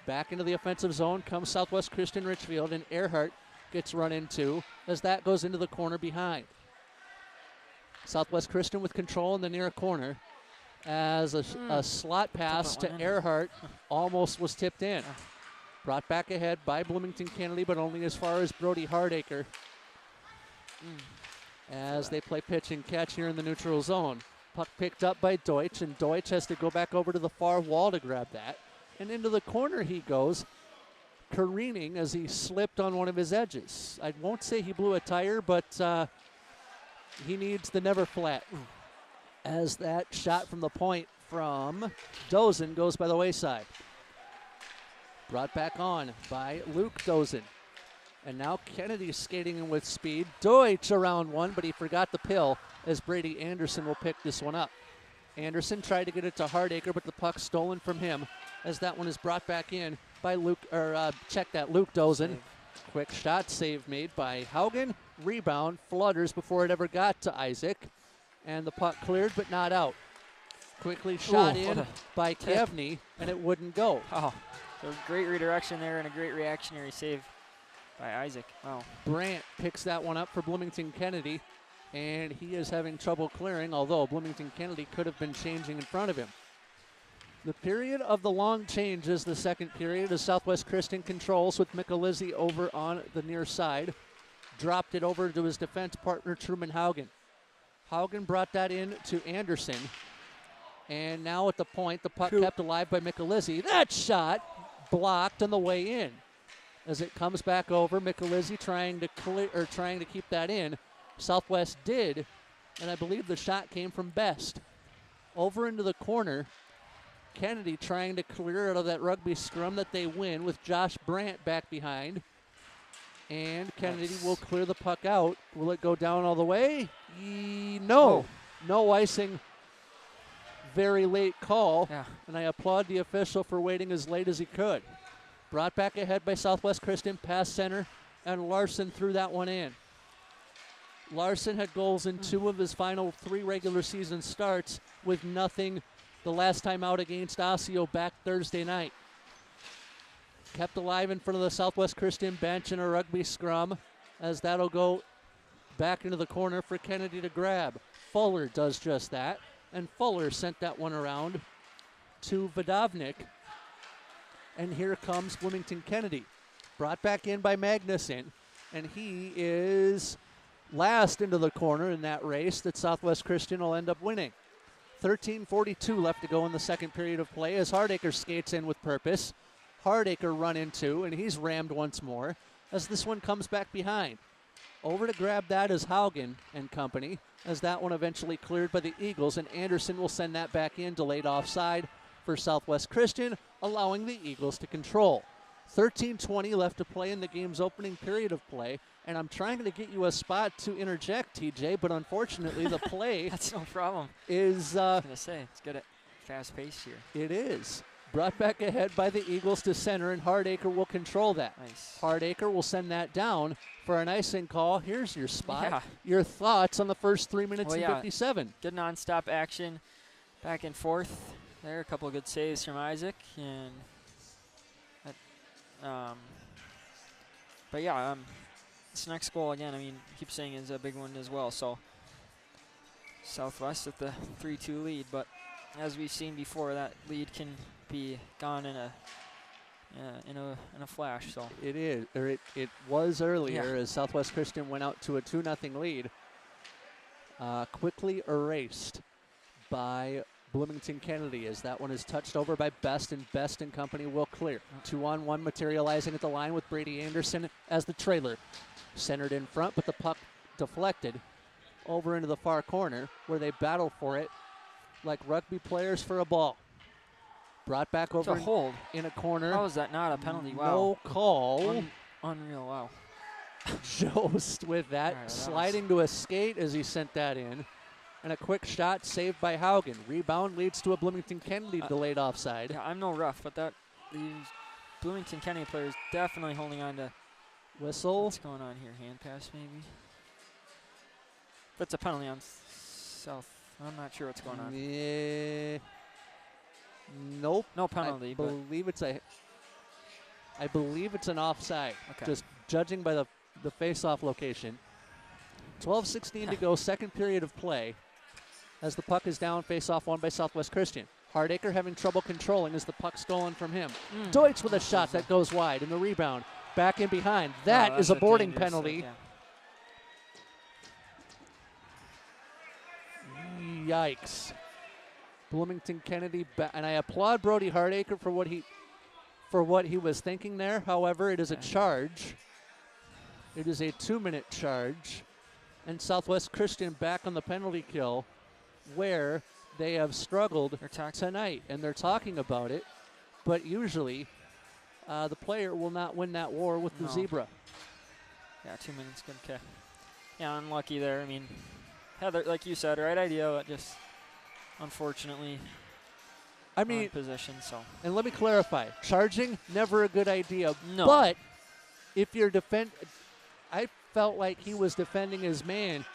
Back into the offensive zone comes Southwest Christian Richfield, and Earhart gets run into as that goes into the corner behind. Southwest Christian with control in the near corner as a slot pass to Earhart almost was tipped in. Brought back ahead by Bloomington Kennedy, but only as far as Brody Hardacre. As they play pitch and catch here in the neutral zone. Puck picked up by Deutsch, and Deutsch has to go back over to the far wall to grab that. And into the corner he goes, careening as he slipped on one of his edges. I won't say he blew a tire, but he needs the never flat. As that shot from the point from Dozen goes by the wayside. Brought back on by Luke Dozen. And now Kennedy skating in with speed. Deutsch around one, but he forgot the pill as Brady Anderson will pick this one up. Anderson tried to get it to Hardacre, but the puck stolen from him as that one is brought back in by Luke Dozen. Quick shot save made by Haugen. Rebound, flutters before it ever got to Isaac. And the puck cleared, but not out. Quickly shot in by Kevney, and it wouldn't go. Oh, so great redirection there and a great reactionary save by Isaac. Wow. Brandt picks that one up for Bloomington Kennedy, and he is having trouble clearing, although Bloomington Kennedy could have been changing in front of him. The period of the long change is the second period as Southwest Christian controls with Michelizzi over on the near side. Dropped it over to his defense partner, Truman Haugen. Haugen brought that in to Anderson. And now at the point, the puck kept alive by Michelizzi. That shot blocked on the way in. As it comes back over, Michelizzi trying to keep that in. Southwest did, and I believe the shot came from Best. Over into the corner, Kennedy trying to clear out of that rugby scrum that they win with Josh Brandt back behind. And Kennedy will clear the puck out. Will it go down all the way? No. No icing. Very late call. Yeah. And I applaud the official for waiting as late as he could. Brought back ahead by Southwest Christian, past center, and Larson threw that one in. Larson had goals in 2 of his final 3 regular season starts with nothing the last time out against Osseo back Thursday night. Kept alive in front of the Southwest Christian bench in a rugby scrum, as that'll go back into the corner for Kennedy to grab. Fuller does just that, and Fuller sent that one around to Vodovnik. And here comes Bloomington Kennedy. Brought back in by Magnuson, and he is last into the corner in that race that Southwest Christian will end up winning. 13:42 left to go in the second period of play as Hardacre skates in with purpose. Hardacre run into, and he's rammed once more as this one comes back behind. Over to grab that is Haugen and company, as that one eventually cleared by the Eagles, and Anderson will send that back in, delayed offside for Southwest Christian, allowing the Eagles to control. 13:20 left to play in the game's opening period of play, and I'm trying to get you a spot to interject, TJ, but unfortunately the play That's no problem. is... I was going to say, it's good at fast pace here. It is. Brought back ahead by the Eagles to center, and Hardacre will control that. Nice. Hardacre will send that down for an icing call. Here's your spot. Yeah. Your thoughts on the first 3 minutes and 57. Good nonstop action, back and forth. There, a couple of good saves from Isaac, and but yeah, this next goal again. I mean, keep saying is a big one as well. So Southwest at the 3-2 lead, but as we've seen before, that lead can be gone in a flash. So it is, or it was earlier as Southwest Christian went out to a 2-0 lead. Quickly erased by Bloomington Kennedy as that one is touched over by Best, and Best and company will clear. 2-on-1 materializing at the line with Brady Anderson as the trailer. Centered in front, but the puck deflected over into the far corner where they battle for it like rugby players for a ball. Brought back over it's a hold in a corner. How is that not a penalty? Wow. No call. Unreal, wow. Jost with that, Right, sliding to a skate as he sent that in. And a quick shot saved by Haugen. Rebound leads to a Bloomington Kennedy delayed offside. Yeah, I'm no rough, but these Bloomington Kennedy players definitely holding on to. Whistle. What's going on here? Hand pass maybe? That's a penalty on South. I'm not sure what's going on. Yeah. Nope. No penalty. I believe it's an offside. Okay. Just judging by the face-off location. 12:16 to go, second period of play. As the puck is down, face-off won by Southwest Christian. Hardacre having trouble controlling as the puck stolen from him. Deutsch with a shot that goes wide, and the rebound back in behind. That is a boarding penalty. Yikes. Bloomington Kennedy, and I applaud Brody Hardacre for what he was thinking there. However, it is a charge. It is a 2-minute charge. And Southwest Christian back on the penalty kill where they have struggled tonight. And they're talking about it. But usually the player will not win that war with the zebra. Yeah, 2 minutes, good kick. Yeah, unlucky there. I mean, Heather, like you said, right idea, but just unfortunately wrong position. So. And let me clarify. Charging, never a good idea. No. But if you're I felt like he was defending his man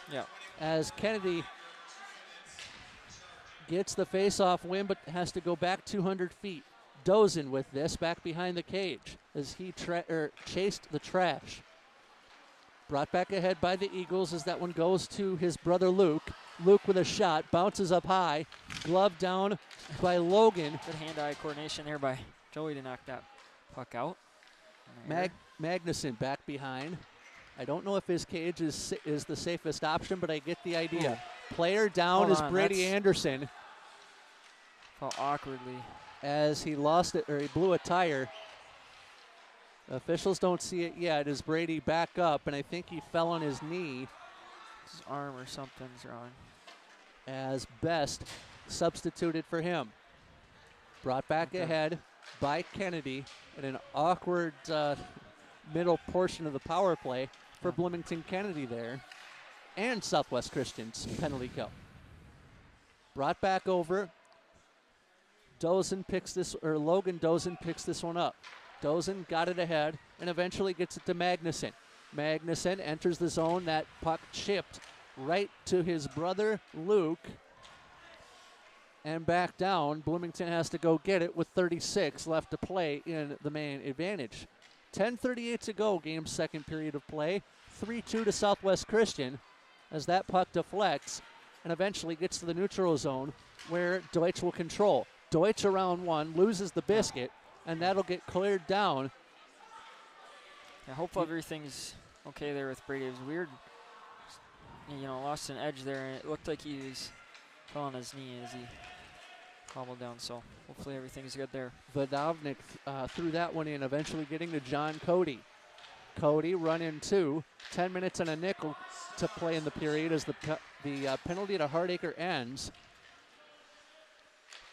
as Kennedy gets the face-off win, but has to go back 200 feet. Dozen with this back behind the cage as he chased the trash. Brought back ahead by the Eagles as that one goes to his brother Luke. Luke with a shot, bounces up high, glove down by Logan. Good hand-eye coordination there by Joey to knock that puck out. Magnuson back behind. I don't know if his cage is the safest option, but I get the idea. Player down is Brady Anderson. How awkwardly. As he lost it, or he blew a tire. Officials don't see it yet as Brady back up, and I think he fell on his knee. His arm or something's wrong. As Best substituted for him. Brought back ahead by Kennedy in an awkward middle portion of the power play for Bloomington Kennedy there. And Southwest Christian's penalty kill. Brought back over. Logan Dozen picks this one up. Dozen got it ahead and eventually gets it to Magnuson. Magnuson enters the zone. That puck chipped right to his brother Luke. And back down. Bloomington has to go get it with 36 left to play in the main advantage. 10:38 to go, game's second period of play. 3-2 to Southwest Christian as that puck deflects and eventually gets to the neutral zone where Deutsch will control. Deutsch around one, loses the biscuit, and that'll get cleared down. I hope everything's okay there with Brady. It was weird. You know, lost an edge there, and it looked like he was fell on his knee as he hobbled down, so hopefully everything's good there. Vodovnik threw that one in, eventually getting to John Cody. Cody run in two. 10 minutes and a nickel to play in the period as the penalty to Hardacre ends.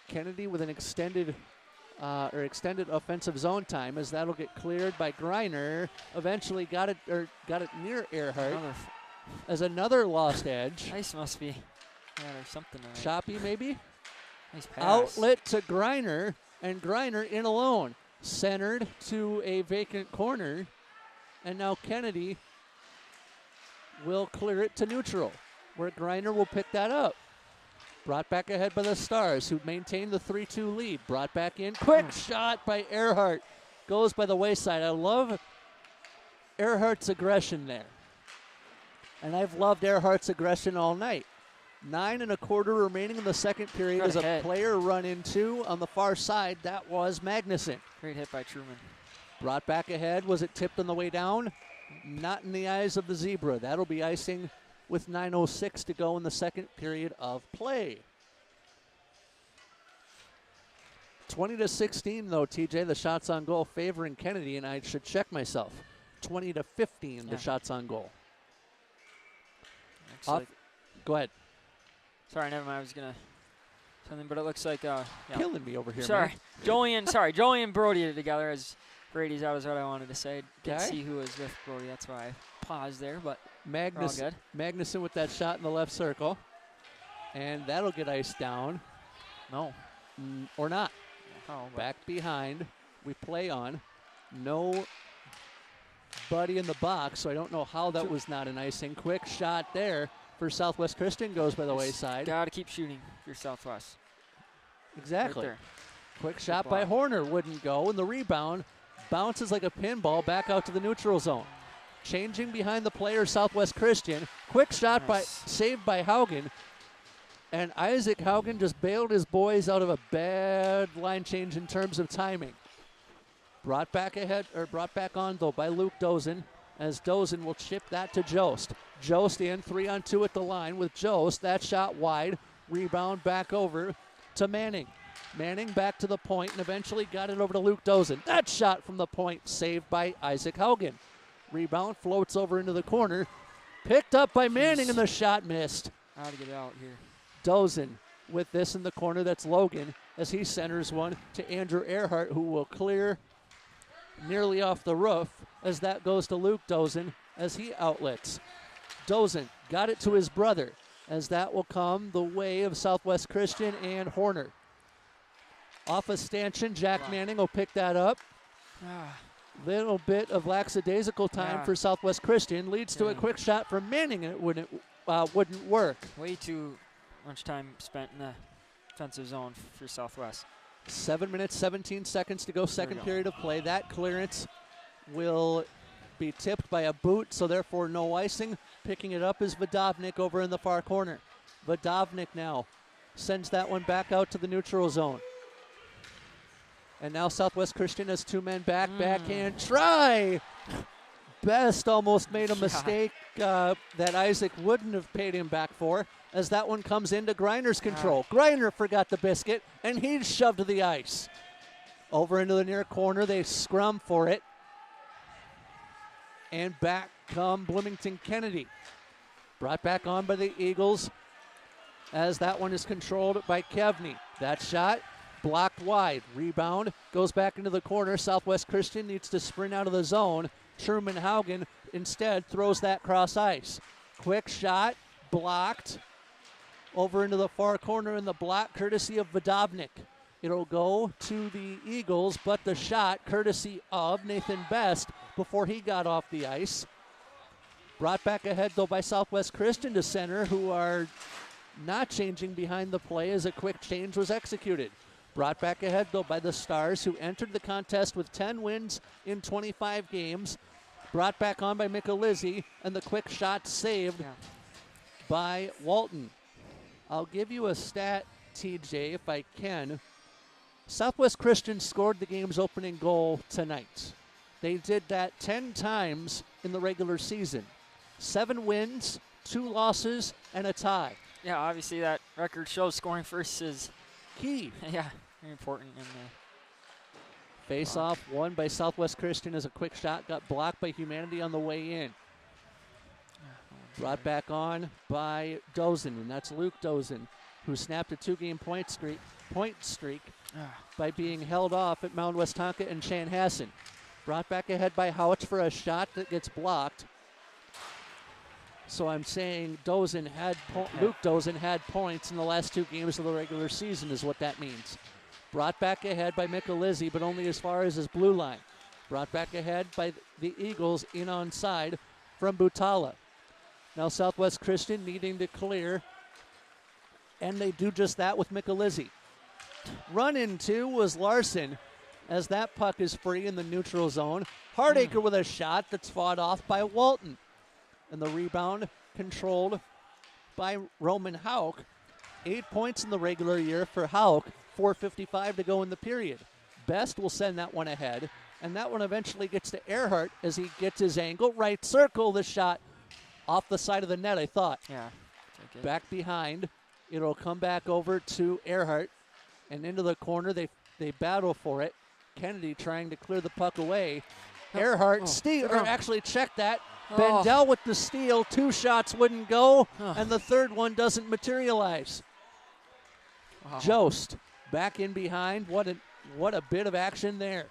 Kennedy with an extended offensive zone time as that'll get cleared by Greiner. Eventually got it near Earhart as another lost edge. Ice must be or something. Choppy maybe. Nice pass. Outlet to Greiner, and Greiner in alone. Centered to a vacant corner, and now Kennedy will clear it to neutral, where Greiner will pick that up. Brought back ahead by the Stars, who maintain the 3-2 lead. Brought back in. Quick shot by Earhart. Goes by the wayside. I love Earhart's aggression there. And I've loved Earhart's aggression all night. 9 1/4 remaining in the second period as a player run in two on the far side. That was Magnuson. Great hit by Truman. Brought back ahead. Was it tipped on the way down? Not in the eyes of the Zebra. That'll be icing with 9:06 to go in the second period of play. 20-16 though, TJ, the shots on goal favoring Kennedy, and I should check myself. 20-15, the shots on goal. Go ahead. Sorry, never mind. I was gonna something, but it looks like killing me over here. Sorry, man. Joey and Brody are together as Brady's out is what I wanted to say. Didn't see who was with Brody. That's why I paused there, but Magnuson with that shot in the left circle, and that'll get iced down. No, or not. Oh, back behind. We play on. No buddy in the box, so I don't know how that was not an icing. Quick shot there for Southwest Christian goes by the wayside. Got to keep shooting for Southwest. Exactly. Right there. Quick shot by Horner wouldn't go, and the rebound bounces like a pinball back out to the neutral zone. Changing behind the player, Southwest Christian. Quick shot saved by Haugen. And Isaac Haugen just bailed his boys out of a bad line change in terms of timing. Brought back on though by Luke Dozen, as Dozen will chip that to Jost. Jost in 3-on-2 at the line with Jost. That shot wide. Rebound back over to Manning. Manning back to the point and eventually got it over to Luke Dozen. That shot from the point saved by Isaac Haugen. Rebound floats over into the corner. Picked up by Manning and the shot missed. How to get out here. Dozen with this in the corner. That's Logan as he centers one to Andrew Earhart, who will clear nearly off the roof as that goes to Luke Dozen as he outlets. Dozen got it to his brother as that will come the way of Southwest Christian and Horner. Off a stanchion, Jack Manning will pick that up. Little bit of lackadaisical time for Southwest Christian leads to a quick shot from Manning, and it wouldn't work. Way too much time spent in the defensive zone for Southwest. 7 minutes, 17 seconds to go, second period of play. That clearance will be tipped by a boot, so therefore no icing. Picking it up is Vodovnik over in the far corner. Vodovnik now sends that one back out to the neutral zone. And now Southwest Christian has two men back, backhand try. Best almost made a mistake that Isaac wouldn't have paid him back for. as that one comes into Griner's control. Griner forgot the biscuit, and he's shoved to the ice. Over into the near corner, they scrum for it. And back come Bloomington Kennedy. Brought back on by the Eagles as that one is controlled by Kevney. That shot blocked wide. Rebound goes back into the corner. Southwest Christian needs to sprint out of the zone. Truman Haugen instead throws that cross ice. Quick shot, blocked. Over into the far corner in the block, courtesy of Vodovnik. It'll go to the Eagles, but the shot, courtesy of Nathan Best, before he got off the ice. Brought back ahead, though, by Southwest Christian to center, who are not changing behind the play as a quick change was executed. Brought back ahead, though, by the Stars, who entered the contest with 10 wins in 25 games. Brought back on by Michelizzi, and the quick shot saved by Walton. I'll give you a stat, TJ, if I can. Southwest Christian scored the game's opening goal tonight. They did that 10 times in the regular season. 7 wins, 2 losses, and a tie. Yeah, obviously that record shows scoring first is key. Yeah, very important in the face-off won by Southwest Christian as a quick shot got blocked by Humanity on the way in. Brought back on by Dozen, and that's Luke Dozen, who snapped a 2-game point streak by being held off at Mount West Tonka and Chanhassen. Brought back ahead by Houch for a shot that gets blocked. So I'm saying Luke Dozen had points in the last 2 games of the regular season is what that means. Brought back ahead by Michelizzi, but only as far as his blue line. Brought back ahead by the Eagles in onside from Butala. Now Southwest Christian needing to clear, and they do just that with Michelizzi. Run into was Larson as that puck is free in the neutral zone. Hardacre with a shot that's fought off by Walton. And the rebound controlled by Roman Hauk. 8 points in the regular year for Hauk, 4:55 to go in the period. Best will send that one ahead, and that one eventually gets to Earhart as he gets his angle. Right circle, the shot off the side of the net, I thought. Yeah. Back behind. It'll come back over to Earhart and into the corner. They battle for it. Kennedy trying to clear the puck away. Earhart actually checked that. Bendel with the steal. 2 shots wouldn't go, and the third one doesn't materialize. Jost back in behind. What a bit of action there.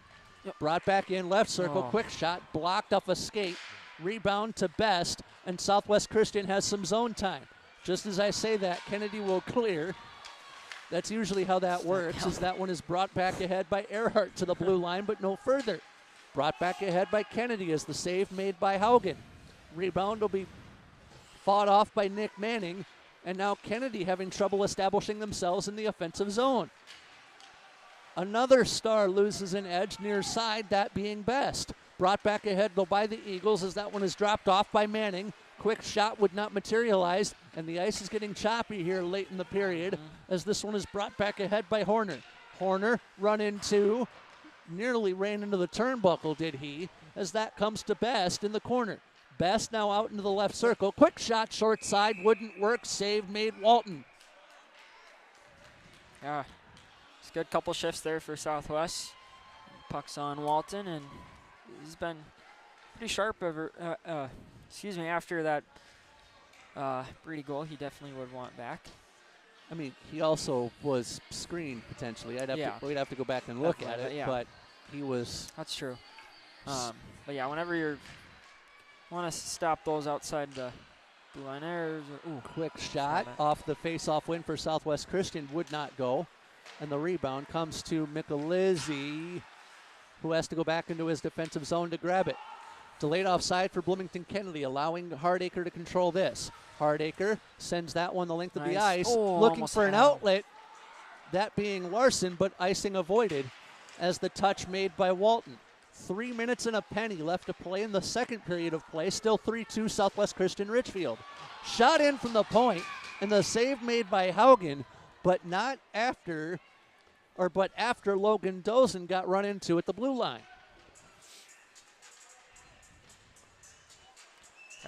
Brought back in left circle. Quick shot blocked off a skate. Rebound to Best, and Southwest Christian has some zone time. Just as I say that, Kennedy will clear. That's usually how that works, as that one is brought back ahead by Earhart to the blue line, but no further. Brought back ahead by Kennedy as the save made by Haugen. Rebound will be fought off by Nick Manning, and now Kennedy having trouble establishing themselves in the offensive zone. Another Star loses an edge near side, that being Best. Brought back ahead, though, by the Eagles as that one is dropped off by Manning. Quick shot would not materialize, and the ice is getting choppy here late in the period as this one is brought back ahead by Horner. Horner run into, nearly ran into the turnbuckle, did he, as that comes to Best in the corner. Best now out into the left circle. Quick shot short side, wouldn't work. Save made Walton. Yeah, it's a good couple shifts there for Southwest. Puck's on Walton, and he's been pretty sharp after that Brady goal. He definitely would want back. I mean, he also was screened potentially. We'd have to go back and look at it, but he was. That's true. But yeah, whenever you want to stop those outside the blue line there. Quick shot off the face-off win for Southwest Christian would not go, and the rebound comes to Michelizzi, who has to go back into his defensive zone to grab it. Delayed offside for Bloomington Kennedy, allowing Hardacre to control this. Hardacre sends that one the length of the ice, looking for an outlet, that being Larson, but icing avoided as the touch made by Walton. 3 minutes and a penny left to play in the second period of play. Still 3-2 Southwest Christian Richfield. Shot in from the point, and the save made by Haugen, but after Logan Dozen got run into at the blue line.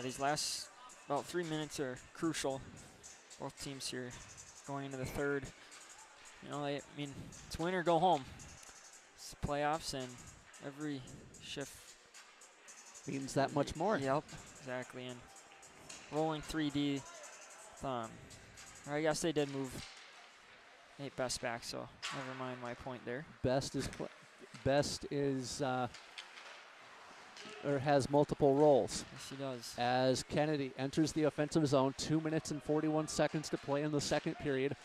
These last about 3 minutes are crucial both teams here going into the third. You know, I mean, it's win or go home. It's the playoffs, and every shift means that much more. Yep, exactly. And rolling 3D, or I guess they did move Nate Best back, so never mind my point there. Best is or has multiple roles. Yes, he does. As Kennedy enters the offensive zone, 2 minutes and 41 seconds to play in the second period.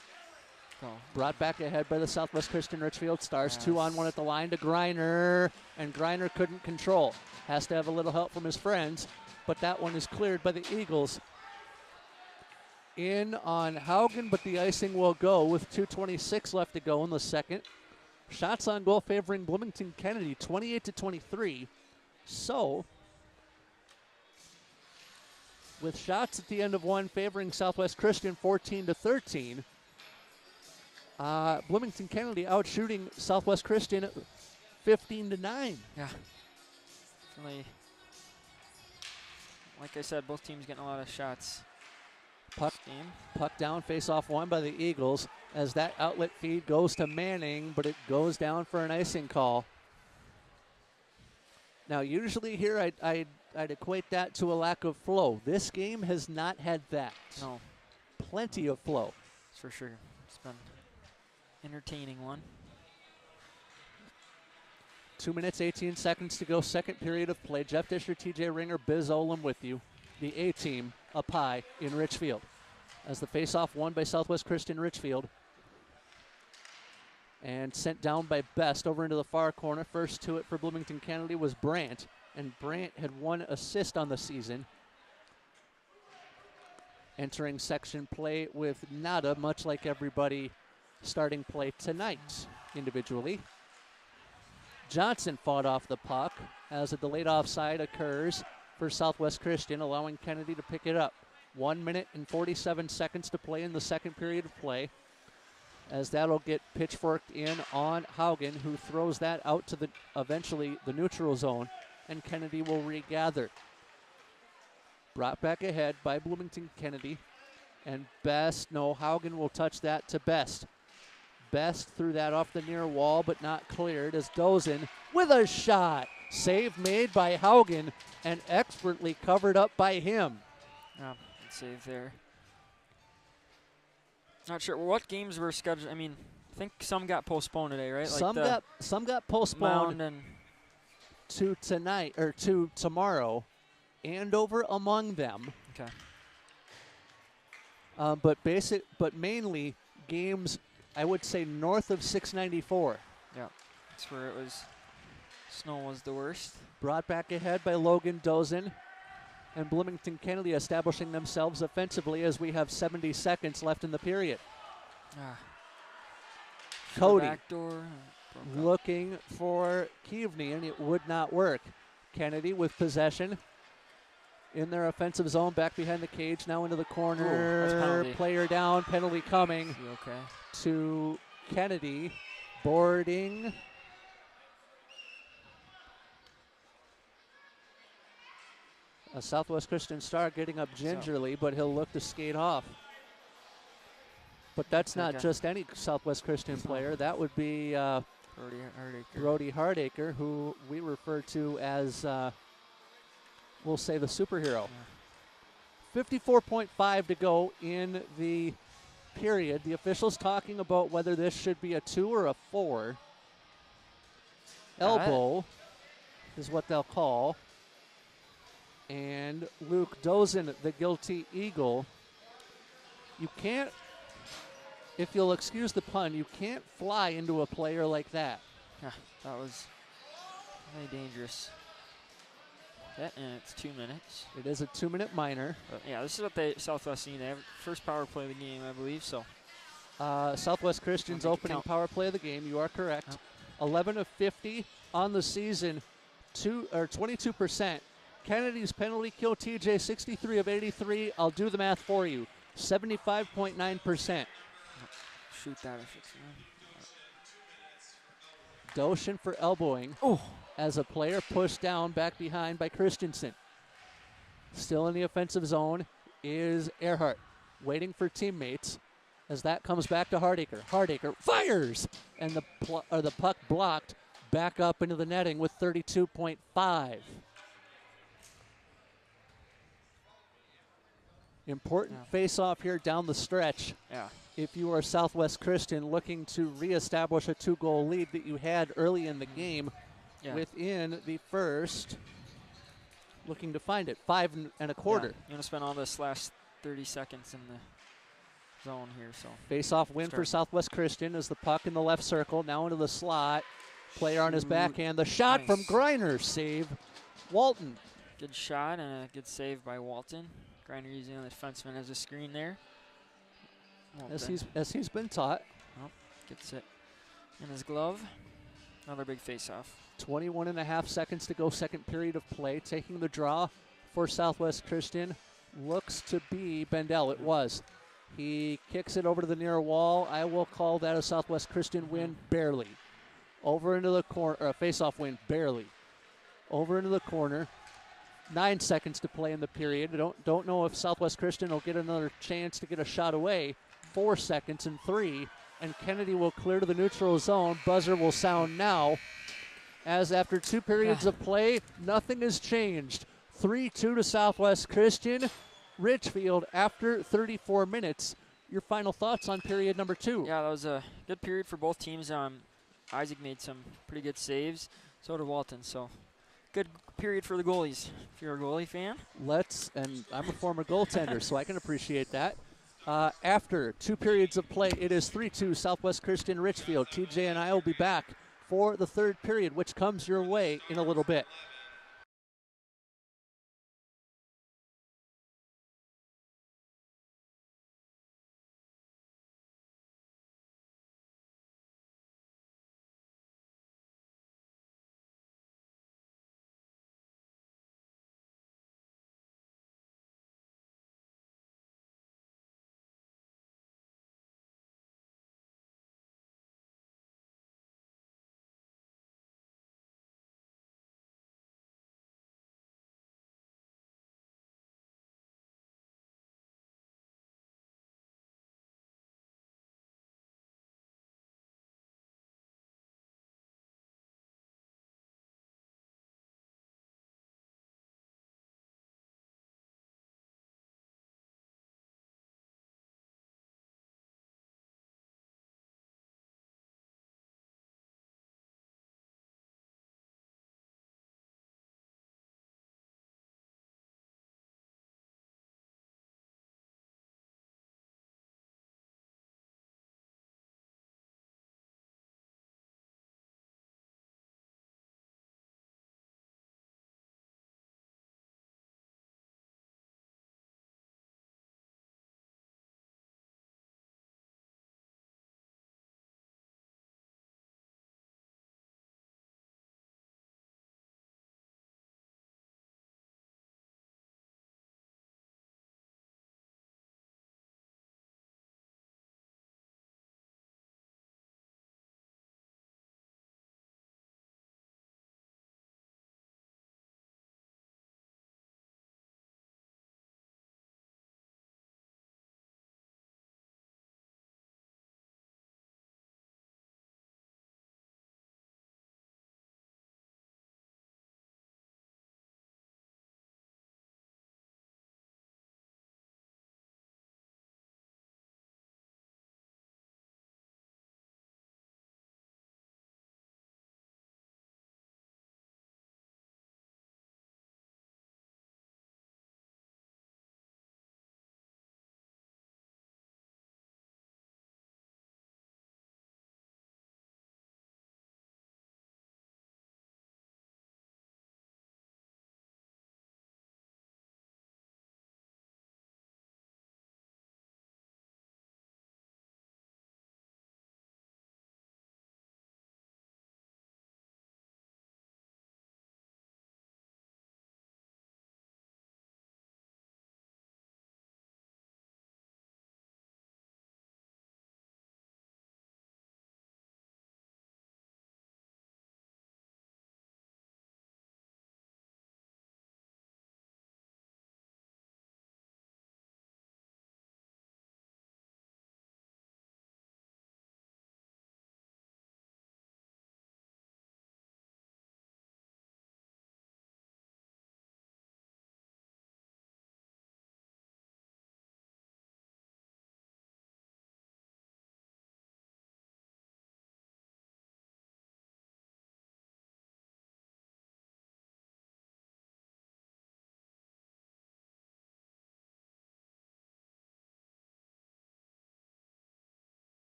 Go. Brought back ahead by the Southwest Christian Richfield Stars. Yes. 2-on-1 at the line to Greiner, and Greiner couldn't control. Has to have a little help from his friends, but that one is cleared by the Eagles. In on Haugen, but the icing will go with 2:26 left to go in the second. Shots on goal favoring Bloomington Kennedy, 28-23. So, with shots at the end of one favoring Southwest Christian, 14-13. Bloomington Kennedy out shooting Southwest Christian 15-9. Yeah. Definitely. Like I said, both teams getting a lot of shots. Puck down, face off one by the Eagles as that outlet feed goes to Manning, but it goes down for an icing call. Now, usually here I'd equate that to a lack of flow. This game has not had that. No. Plenty of flow. For sure. It's been entertaining one. 2 minutes, 18 seconds to go, second period of play. Jeff Disher, TJ Ringer, Biz Olam with you. The A-team up high in Richfield. As the face-off won by Southwest Christian Richfield. And sent down by Best over into the far corner. First to it for Bloomington Kennedy was Brandt. And Brandt had 1 assist on the season. Entering section play with Nada, much like everybody starting play tonight individually. Johnson fought off the puck as a delayed offside occurs for Southwest Christian, allowing Kennedy to pick it up. 1 minute and 47 seconds to play in the second period of play, as that'll get pitchforked in on Haugen, who throws that out to eventually the neutral zone, and Kennedy will regather. Brought back ahead by Bloomington Kennedy, and Haugen will touch that to Best. Best threw that off the near wall, but not cleared, as Dozen with a shot. Save made by Haugen and expertly covered up by him. Yeah, good save there. Not sure what games were scheduled. I mean, I think some got postponed today, right? Some got postponed to tonight or to tomorrow. Andover among them. Okay. But mainly games, I would say, north of 694. Yeah, that's where it was. Snow was the worst. Brought back ahead by Logan Dozen, and Bloomington Kennedy establishing themselves offensively as we have 70 seconds left in the period. Cody looking for Keavney, and it would not work. Kennedy with possession in their offensive zone, back behind the cage, now into the corner. Player down, penalty coming to Kennedy. Boarding. A Southwest Christian Star getting up gingerly, but he'll look to skate off. But that's not just any Southwest Christian player. That would be Brody Hardacre, who we refer to as, we'll say, the superhero. 54.5 to go in the period. The officials talking about whether this should be a 2 or a 4. Elbow is what they'll call. And Luke Dozen, the guilty Eagle. You can't, if you'll excuse the pun, you can't fly into a player like that. Yeah, that was very dangerous. And it's 2 minutes. It is a 2-minute minor. But yeah, this is what Southwest need. They have first power play of the game, I believe. So Southwest Christian's opening power play of the game. You are correct. Yep. 11 of 50 on the season, 22%. Kennedy's penalty kill, TJ, 63 of 83. I'll do the math for you. 75.9%. Shoot that if it's Doshin for elbowing. As a player pushed down back behind by Christensen. Still in the offensive zone is Earhart. waiting for teammates as that comes back to Hardacre. Hardacre fires, and the puck blocked back up into the netting with 32.5. Important face-off here down the stretch. Yeah. If you are Southwest Christian looking to reestablish a 2-goal lead that you had early in the game within the first, looking to find it, 5 1/4. You're going to spend all this last 30 seconds in the zone here. So face-off win for Southwest Christian as the puck in the left circle, now into the slot. Player on his backhand. The shot from Greiner, save Walton. Good shot and a good save by Walton. Greiner using the defenseman as a screen there. As he's been taught. Oh, gets it in his glove. Another big face-off. 21.5 seconds to go, second period of play. Taking the draw for Southwest Christian looks to be Bendel. It was. He kicks it over to the near wall. I will call that a Southwest Christian win, barely. Over into the corner, or a face-off win, barely. Over into the corner. 9 seconds to play in the period. Don't know if Southwest Christian will get another chance to get a shot away. 4 seconds and 3, and Kennedy will clear to the neutral zone. Buzzer will sound now, as after 2 periods of play, nothing has changed. 3-2 to Southwest Christian. Richfield after 34 minutes. Your final thoughts on period number 2? Yeah, that was a good period for both teams. Isaac made some pretty good saves. So did Walton. So good period for the goalies. If you're a goalie fan. And I'm a former goaltender, so I can appreciate that. After 2 periods of play, it is 3-2 Southwest Christian Richfield. TJ and I will be back for the third period, which comes your way in a little bit.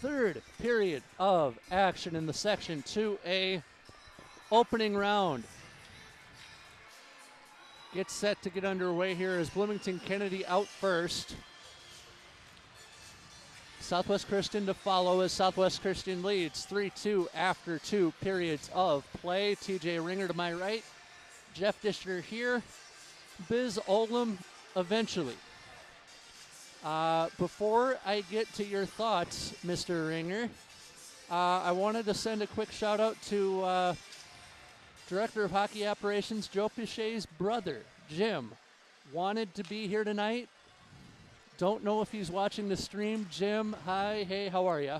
third period of action in the Section 2A opening round. Gets set to get underway here as Bloomington Kennedy out first. Southwest Christian to follow as Southwest Christian leads 3-2 after 2 periods of play. TJ Ringer to my right, Jeff Dishner here, Biz Oldham eventually. Before I get to your thoughts, Mr. Ringer, I wanted to send a quick shout out to Director of Hockey Operations Joe Pichet's brother, Jim. Wanted to be here tonight. Don't know if he's watching the stream. Jim, hi, hey, how are you?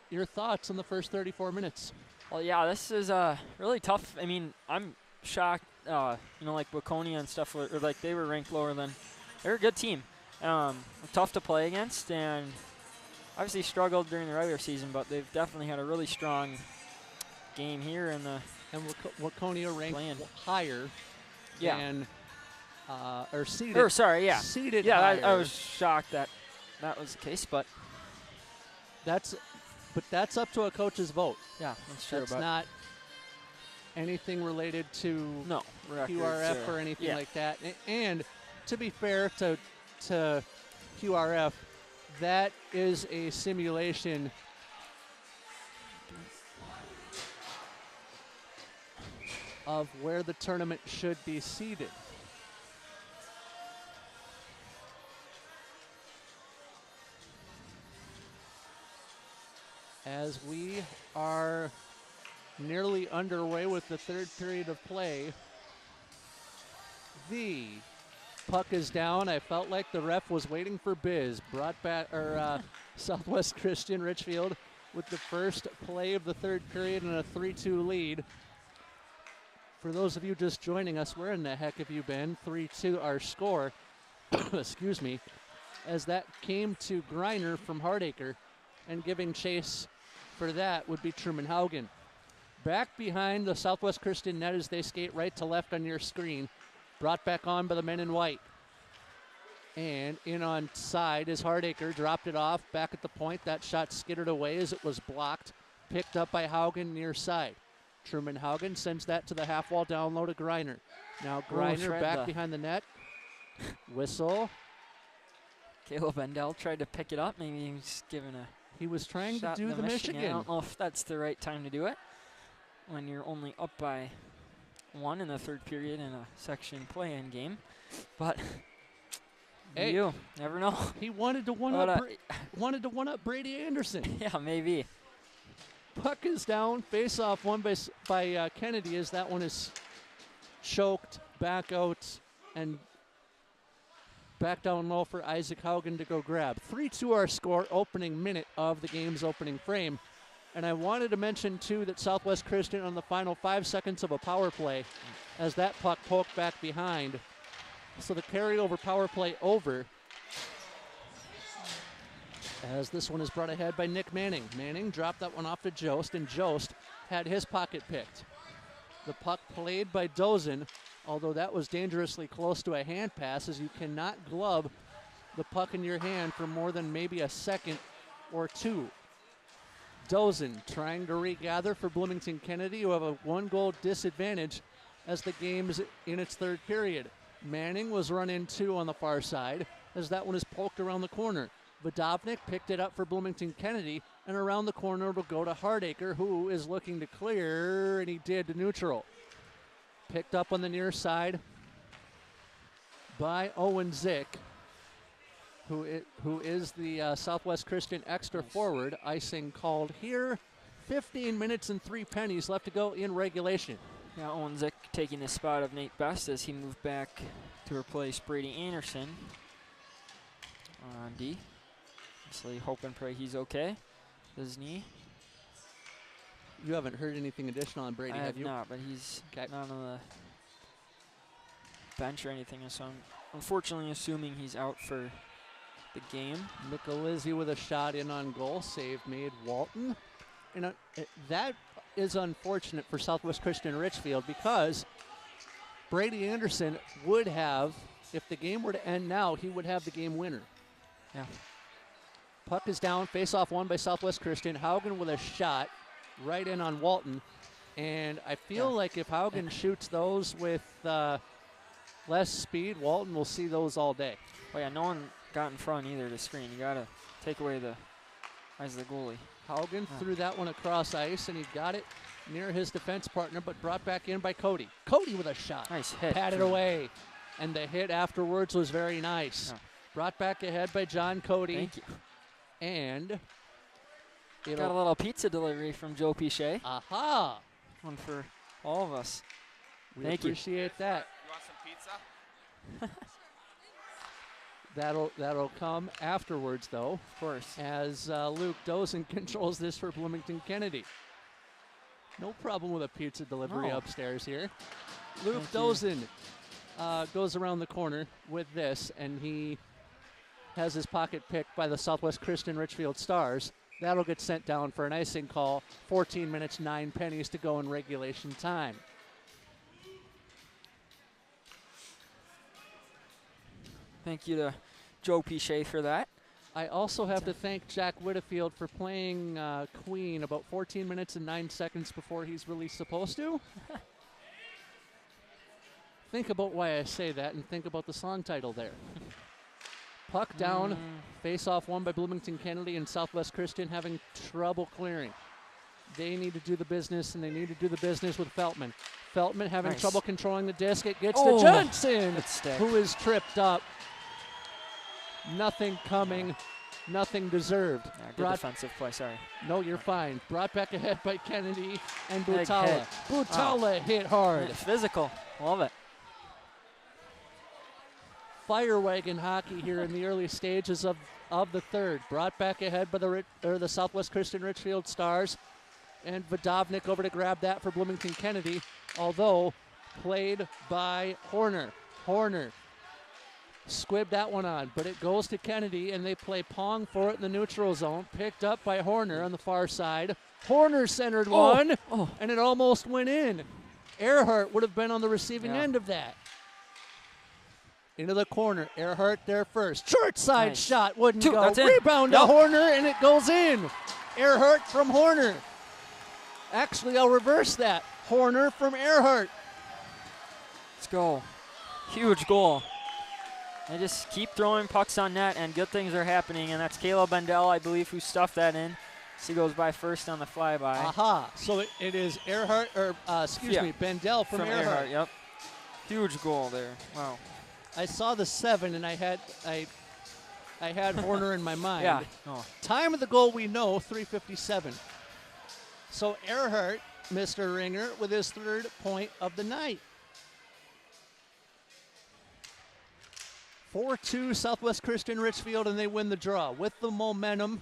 Your thoughts on the first 34 minutes? Well, yeah, this is really tough. I mean, I'm shocked, like Waconia and stuff, or like they were ranked lower than. They're a good team. Tough to play against, and obviously struggled during the regular season, but they've definitely had a really strong game here in the. And Waconia ranked higher. Yeah. And, or seeded. Or sorry, yeah. Seeded yeah, higher. I was shocked that was the case, but. That's up to a coach's vote. Yeah, that's true. That's not anything related to QRF or anything like that. And to be fair to QRF, that is a simulation of where the tournament should be seeded. As we are nearly underway with the third period of play, the puck is down. I felt like the ref was waiting for Biz. Brought back, Southwest Christian Richfield with the first play of the third period and a 3-2 lead. For those of you just joining us, where in the heck have you been? 3-2 our score, excuse me, as that came to Greiner from Hardacre, and giving chase for that would be Truman Haugen. Back behind the Southwest Christian net as they skate right to left on your screen. Brought back on by the men in white. And in on side is Hardacre, dropped it off back at the point. That shot skittered away as it was blocked. Picked up by Haugen near side. Truman Haugen sends that to the half wall down low to Greiner. Now Greiner back behind the net. Whistle. Caleb Endell tried to pick it up. Maybe he was giving a. He was trying to do the Michigan. I don't know if that's the right time to do it when you're only up by 1 in the third period in a section play-in game. But hey, you never know. He wanted to one up Brady Anderson. Yeah, maybe. Puck is down. Face-off won by Kennedy as that one is choked back out and back down low for Isaac Haugen to go grab. 3-2 our score, opening minute of the game's opening frame. And I wanted to mention, too, that Southwest Christian on the final 5 seconds of a power play as that puck poked back behind. So the carryover power play over as this one is brought ahead by Nick Manning. Manning dropped that one off to Jost, and Jost had his pocket picked. The puck played by Dozen, although that was dangerously close to a hand pass, as you cannot glove the puck in your hand for more than maybe a second or two. Dozen trying to regather for Bloomington Kennedy, who have a 1-goal disadvantage as the game is in its third period. Manning was run in 2 on the far side as that one is poked around the corner. Vodovnik picked it up for Bloomington Kennedy, and around the corner it'll go to Hardacre, who is looking to clear, and he did to neutral. Picked up on the near side by Owen Zick, who is the Southwest Christian extra forward. Icing called here. 15 minutes and 3 pennies left to go in regulation. Yeah, Owen Zick taking the spot of Nate Best as he moved back to replace Brady Anderson on D. Obviously, hope and pray he's okay. His knee. You haven't heard anything additional on Brady, have you? I have not, but he's not on the bench or anything, so I'm unfortunately assuming he's out for the game. Michelizzi with a shot in on goal. Save made Walton. And that is unfortunate for Southwest Christian Richfield, because Brady Anderson would have, if the game were to end now, he would have the game winner. Yeah. Puck is down, face-off won by Southwest Christian. Haugen with a shot right in on Walton. And I feel like if Haugen shoots those with less speed, Walton will see those all day. Oh, yeah, no one got in front either of the screen. You got to take away the eyes of the goalie. Haugen threw that one across ice, and he got it near his defense partner, but brought back in by Cody. Cody with a shot. Nice hit. Patted away, and the hit afterwards was very nice. Brought back ahead by John Cody. Thank you. And got a little pizza delivery from Joe Pichet. Aha! One for all of us. We Thank you. appreciate that. You want some pizza? That'll come afterwards, though. Of course. As Luke Dozen controls this for Bloomington Kennedy. No problem with a pizza delivery upstairs here. Luke Dozen goes around the corner with this, and he has his pocket picked by the Southwest Christian Richfield Stars. That'll get sent down for an icing call. 14 minutes, 9 pennies to go in regulation time. Thank you to Joe Pichet for that. I also have to thank Jack Whittefield for playing Queen about 14 minutes and 9 seconds before he's really supposed to. Think about why I say that and think about the song title there. Puck down, face-off won by Bloomington Kennedy, and Southwest Christian having trouble clearing. They need to do the business, and they need to do the business with Feltman. Feltman having trouble controlling the disc. It gets to Johnson, who is tripped up. Nothing coming, nothing deserved. Yeah, good defensive play, sorry. No, you're fine. Brought back ahead by Kennedy and Butala. Butala hit hard. Physical, love it. Fire wagon hockey here in the early stages of the third. Brought back ahead by the Southwest Christian Richfield Stars. And Vodovnik over to grab that for Bloomington Kennedy, although played by Horner. Horner squibbed that one on, but it goes to Kennedy, and they play Pong for it in the neutral zone. Picked up by Horner on the far side. Horner centered one, and it almost went in. Earhart would have been on the receiving end of that. Into the corner. Earhart there first. Short side shot wouldn't go. Rebound to Horner, and it goes in. Earhart from Horner. Actually, I'll reverse that. Horner from Earhart. Let's go. Huge goal. They just keep throwing pucks on net, and good things are happening, and that's Caleb Bendel, I believe, who stuffed that in. He goes by first on the flyby. Aha. So it is Earhart, or Bendel from Earhart. Yep. Huge goal there. Wow. I saw the 7, and I had Horner in my mind. Yeah. Time of the goal we know, 3:57. So Earhart, Mr. Ringer, with his 3rd point of the night. 4-2 Southwest Christian Richfield, and they win the draw with the momentum.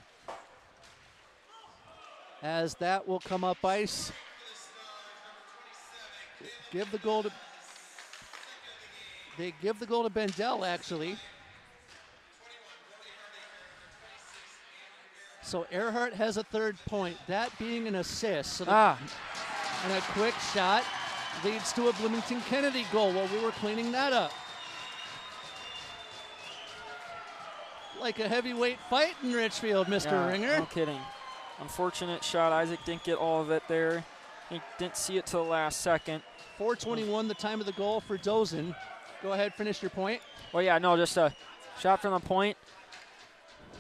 As that will come up ice. They give the goal to Bendel, actually. So Earhart has a 3rd point, that being an assist. So and a quick shot leads to a Bloomington Kennedy goal while we were cleaning that up. Like a heavyweight fight in Richfield, Mr. Ringer. No kidding. Unfortunate shot. Isaac didn't get all of it there. He didn't see it till the last second. 4:21, the time of the goal for Dozen. Go ahead, finish your point. Well, yeah, no, just a shot from the point.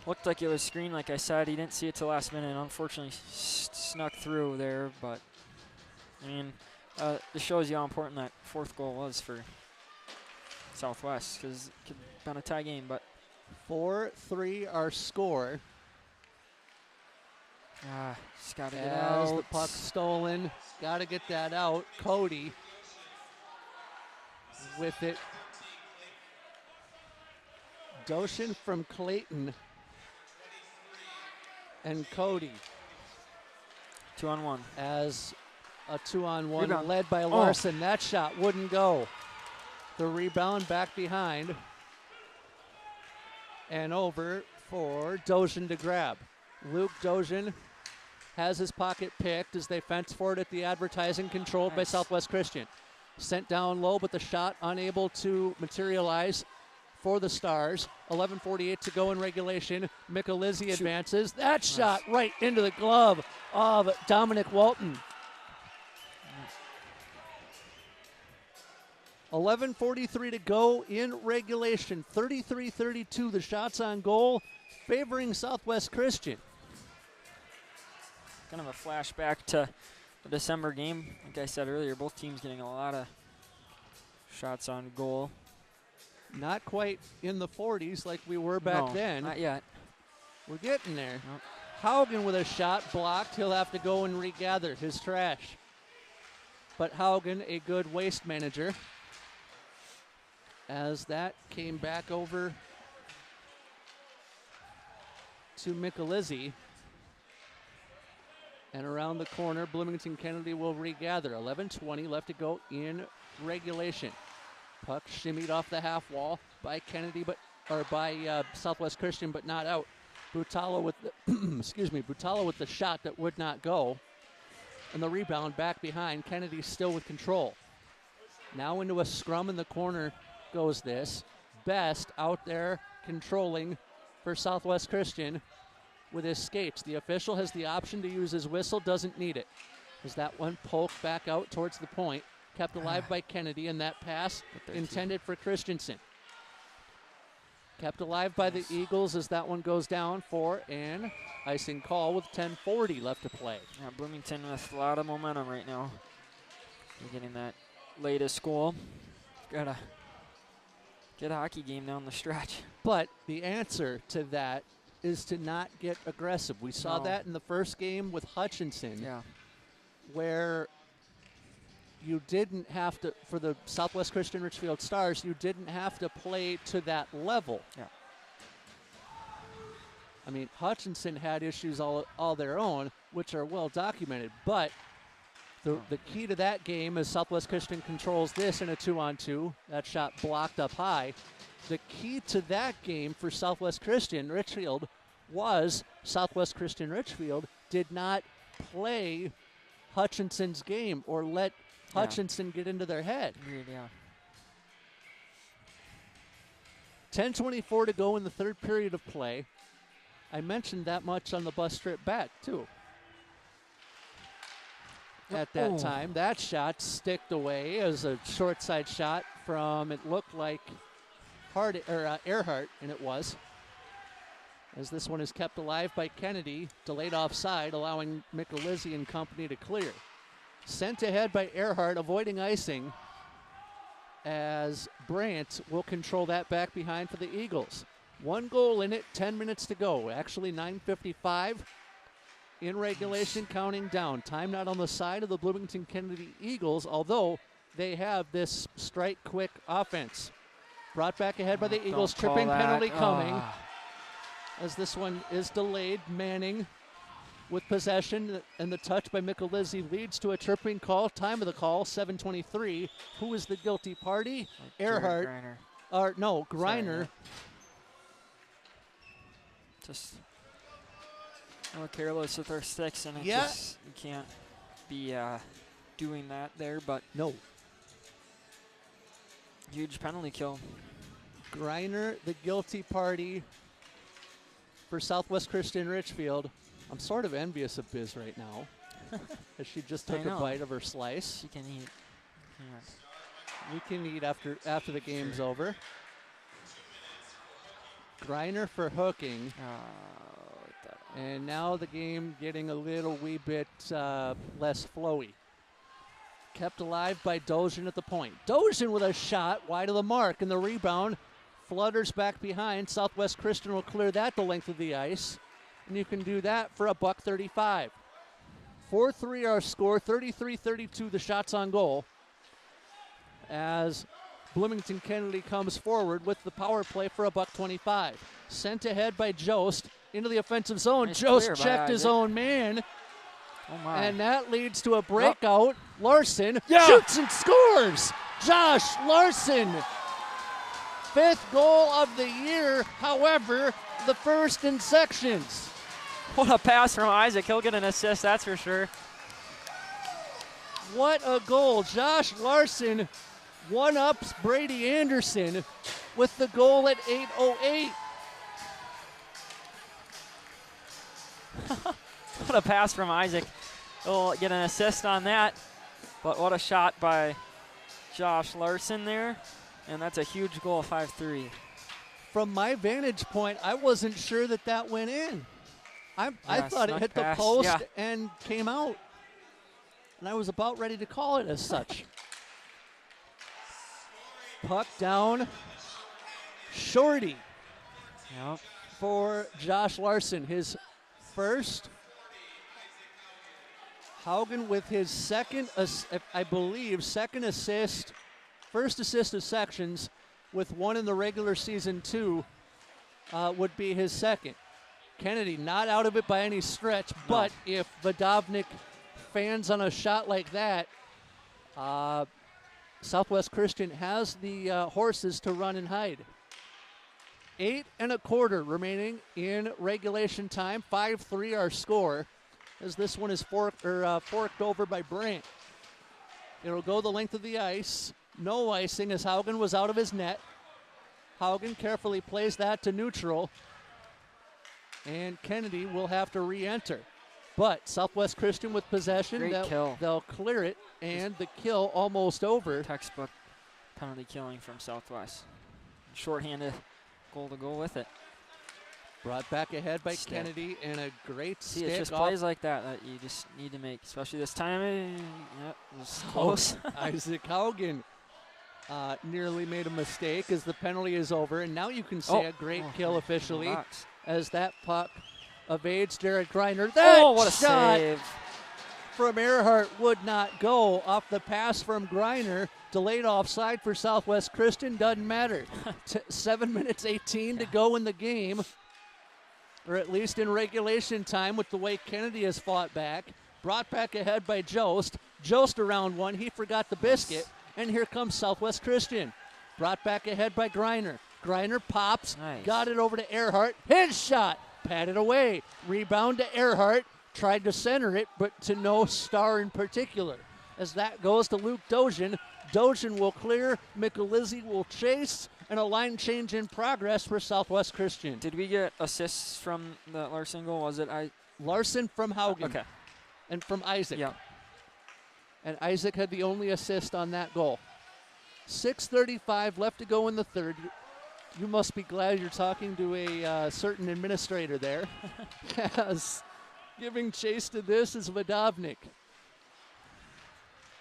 Looked like it was screened, like I said. He didn't see it till last minute. Unfortunately, snuck through there. But, I mean, it shows you how important that 4th goal was for Southwest, because it could have been a tie game. But 4-3 our score. Just got to get out. The puck stolen. Got to get that out. Cody with it. Doshin from Clayton. And Cody. 2-on-1. As a 2-on-1 Rebound. led by Larson. That shot wouldn't go. The rebound back behind. And over for Doshin to grab. Luke Doshin has his pocket picked as they fence for it at the advertising, controlled by Southwest Christian. Sent down low, but the shot unable to materialize for the Stars. 11:48 to go in regulation. Michelizzi advances. That shot right into the glove of Dominic Walton. 11:43 to go in regulation. 33-32 the shots on goal, favoring Southwest Christian. Kind of a flashback to the December game. Like I said earlier, both teams getting a lot of shots on goal. Not quite in the 40s like we were back then. Not yet. We're getting there. Nope. Haugen with a shot blocked. He'll have to go and regather his trash. But Haugen, a good waste manager, as that came back over to Michelizzi. And around the corner, Bloomington Kennedy will regather. 11:20 left to go in regulation. Puck shimmied off the half wall by Kennedy, by Southwest Christian, but not out. Butala with the Butala with the shot that would not go, and the rebound back behind. Kennedy still with control. Now into a scrum in the corner goes this. Best out there controlling for Southwest Christian with his skates. The official has the option to use his whistle, doesn't need it. As that one poked back out towards the point, kept alive by Kennedy, and that pass intended for Christensen. Kept alive by the Eagles as that one goes down for an icing call with 10:40 left to play. Yeah, Bloomington with a lot of momentum right now. They're getting that latest goal. Got a good hockey game down the stretch. But the answer to that is to not get aggressive. We saw that in the first game with Hutchinson, where you didn't have to, for the Southwest Christian Richfield Stars, you didn't have to play to that level. Yeah. I mean, Hutchinson had issues all their own, which are well documented, but the key to that game is Southwest Christian controls this in a 2-on-2. That shot blocked up high. The key to that game for Southwest Christian Richfield was Southwest Christian Richfield did not play Hutchinson's game or let Hutchinson get into their head. Agreed, yeah. 10:24 to go in the third period of play. I mentioned that much on the bus trip back, too. At that time, that shot sticked away as a short side shot from, it looked like Earhart, and it was. As this one is kept alive by Kennedy, delayed offside, allowing Michelizzi and company to clear. Sent ahead by Earhart, avoiding icing, as Brandt will control that back behind for the Eagles. 1 goal in it, 10 minutes to go. Actually, 9:55 in regulation, counting down. Time not on the side of the Bloomington Kennedy Eagles, although they have this strike-quick offense. Brought back ahead by the Eagles, tripping penalty coming. As this one is delayed, Manning with possession, and the touch by Michelizzi leads to a tripping call. Time of the call, 7:23. Who is the guilty party? Earhart. Greiner. Just a little careless with our sticks, and you can't be doing that there, but no. Huge penalty kill. Greiner, the guilty party for Southwest Christian Richfield. I'm sort of envious of Biz right now, as she just took a bite of her slice. She can eat. We can eat after the game's over. Greiner for hooking. And now the game getting a wee bit less flowy. Kept alive by Dojan at the point. Dojan with a shot wide of the mark, and the rebound flutters back behind. Southwest Christian will clear that the length of the ice, and you can do that for $1.35. 4-3 our score, 33-32 the shots on goal, as Bloomington Kennedy comes forward with the power play for $1.25. Sent ahead by Jost into the offensive zone. Nice Jost checked his own man. Oh my. And that leads to a breakout. Larson shoots and scores. Josh Larson, 5th goal of the year. However, the first in sections. What a pass from Isaac. He'll get an assist, that's for sure. What a goal. Josh Larson one-ups Brady Anderson with the goal at 8:08. What a pass from Isaac. He'll get an assist on that. But what a shot by Josh Larson there. And that's a huge goal, 5-3. From my vantage point, I wasn't sure that that went in. I thought it hit the post and came out. And I was about ready to call it as such. Puck down. Shorty for Josh Larson. His first. Haugen with his second, I believe, second assist. First assist of sections with one in the regular season, 2 would be his second. Kennedy not out of it by any stretch, but if Vodovnik fans on a shot like that, Southwest Christian has the horses to run and hide. 8 1/4 remaining in regulation time. 5-3 our score, as this one is forked over by Brandt. It'll go the length of the ice. No icing as Haugen was out of his net. Haugen carefully plays that to neutral. And Kennedy will have to re-enter. But Southwest Christian with possession. Great kill. They'll clear it, and the kill almost over. Textbook penalty killing from Southwest. Shorthanded goal to go with it. Brought back ahead by Kennedy, and a great stick. It's just plays like that you just need to make, especially this time. It was close. Isaac Haugen nearly made a mistake as the penalty is over, and now you can say a great kill officially as that puck evades Jared Greiner. What a shot save from Earhart would not go off the pass from Greiner. Delayed offside for Southwest Christian, doesn't matter. 7 minutes 18 to go in the game, or at least in regulation time with the way Kennedy has fought back. Brought back ahead by Jost. Jost around one, he forgot the biscuit, and here comes Southwest Christian. Brought back ahead by Greiner. Greiner pops, got it over to Earhart. His shot, patted away. Rebound to Earhart, tried to center it, but to no star in particular. As that goes to Luke Dojan. Dojan will clear, Michelizzi will chase, and a line change in progress for Southwest Christian. Did we get assists from the Larson goal? Was it Larson from Haugen. Okay. And from Isaac. Yeah. And Isaac had the only assist on that goal. 6:35 left to go in the third. You must be glad you're talking to a certain administrator there. As giving chase to this is Vodovnik.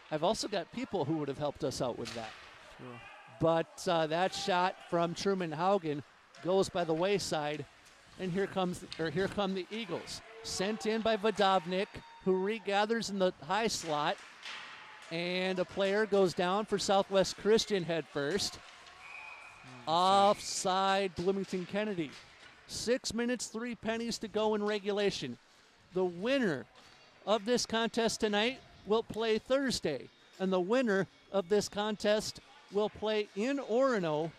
I've also got people who would have helped us out with that. Sure. But that shot from Truman Haugen goes by the wayside, and here come the Eagles. Sent in by Vodovnik, who regathers in the high slot, and a player goes down for Southwest Christian head first. Offside, Bloomington Kennedy. 6 minutes, 3 pennies to go in regulation. The winner of this contest tonight will play Thursday, and the winner of this contest will play in Orono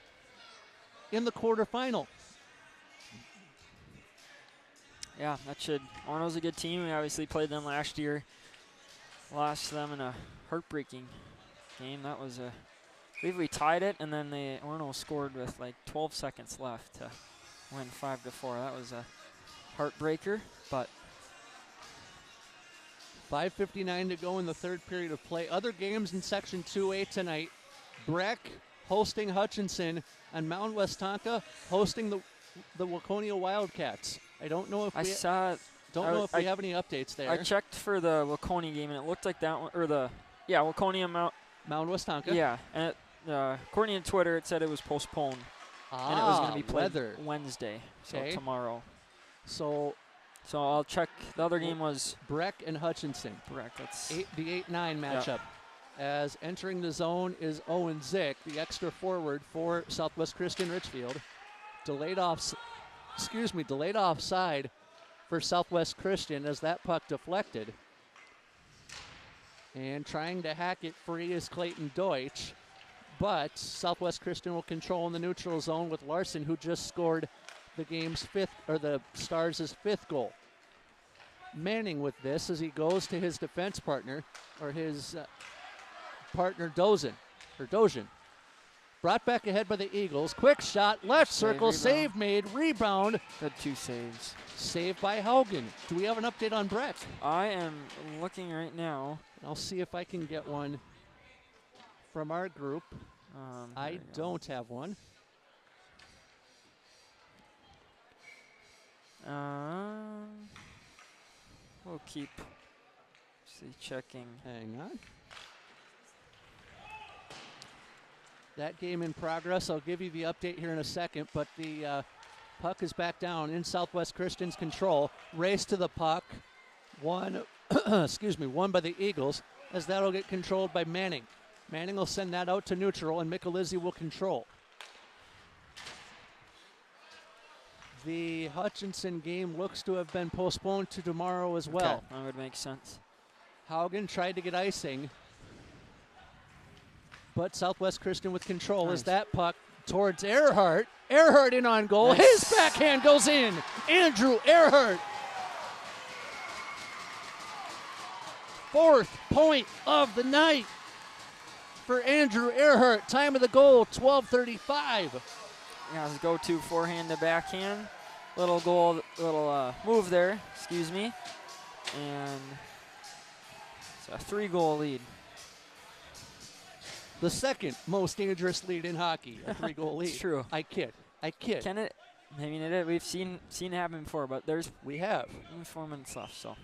in the quarterfinal. Yeah, Orono's a good team. We obviously played them last year. Lost them in a heartbreaking game. That was I believe we tied it, and then Orono scored with like 12 seconds left to win 5-4. That was a heartbreaker, but 5:59 to go in the third period of play. Other games in Section 2A tonight. Breck hosting Hutchinson, and Mound West Tonka hosting the Waconia Wildcats. I don't know if we have any updates there. I checked for the Waconia game, and it looked like that one, or Waconia Mound West Tonka. Yeah, and according to Twitter, it said it was postponed, and it was going to be played Wednesday, so tomorrow. So I'll check. The other game was Breck and Hutchinson. Breck. That's the 8-9 matchup. Yep. As entering the zone is Owen Zick, the extra forward for Southwest Christian Richfield. Delayed offside for Southwest Christian as that puck deflected. And trying to hack it free is Clayton Deutsch. But Southwest Christian will control in the neutral zone with Larson, who just scored the Stars' 5th goal. Manning with this as he goes to his defense partner, or his partner Dojan. Brought back ahead by the Eagles. Quick shot, left circle, rebound. save made, rebound. Good 2 saves. Saved by Haugen. Do we have an update on Breck? I am looking right now. I'll see if I can get one from our group. I Here we go. don't have one. We'll keep checking. Hang on. That game in progress. I'll give you the update here in a second, but the puck is back down in Southwest Christian's control. Race to the puck. One by the Eagles, as that'll get controlled by Manning. Manning will send that out to neutral, and Michelizzi will control. The Hutchinson game looks to have been postponed to tomorrow as well. Okay, that would make sense. Haugen tried to get icing, but Southwest Christian with control as that puck towards Earhart. Earhart in on goal. Nice. His backhand goes in. Andrew Earhart. 4th point of the night for Andrew Earhart. Time of the goal, 12:35. Yeah, his go-to forehand to backhand. Little goal, move there, excuse me. And it's a 3-goal lead. The second most dangerous lead in hockey, a 3-goal lead. It's true. I kid. Can it? I mean, we've seen it happen before, but We have. only 4 minutes left, so.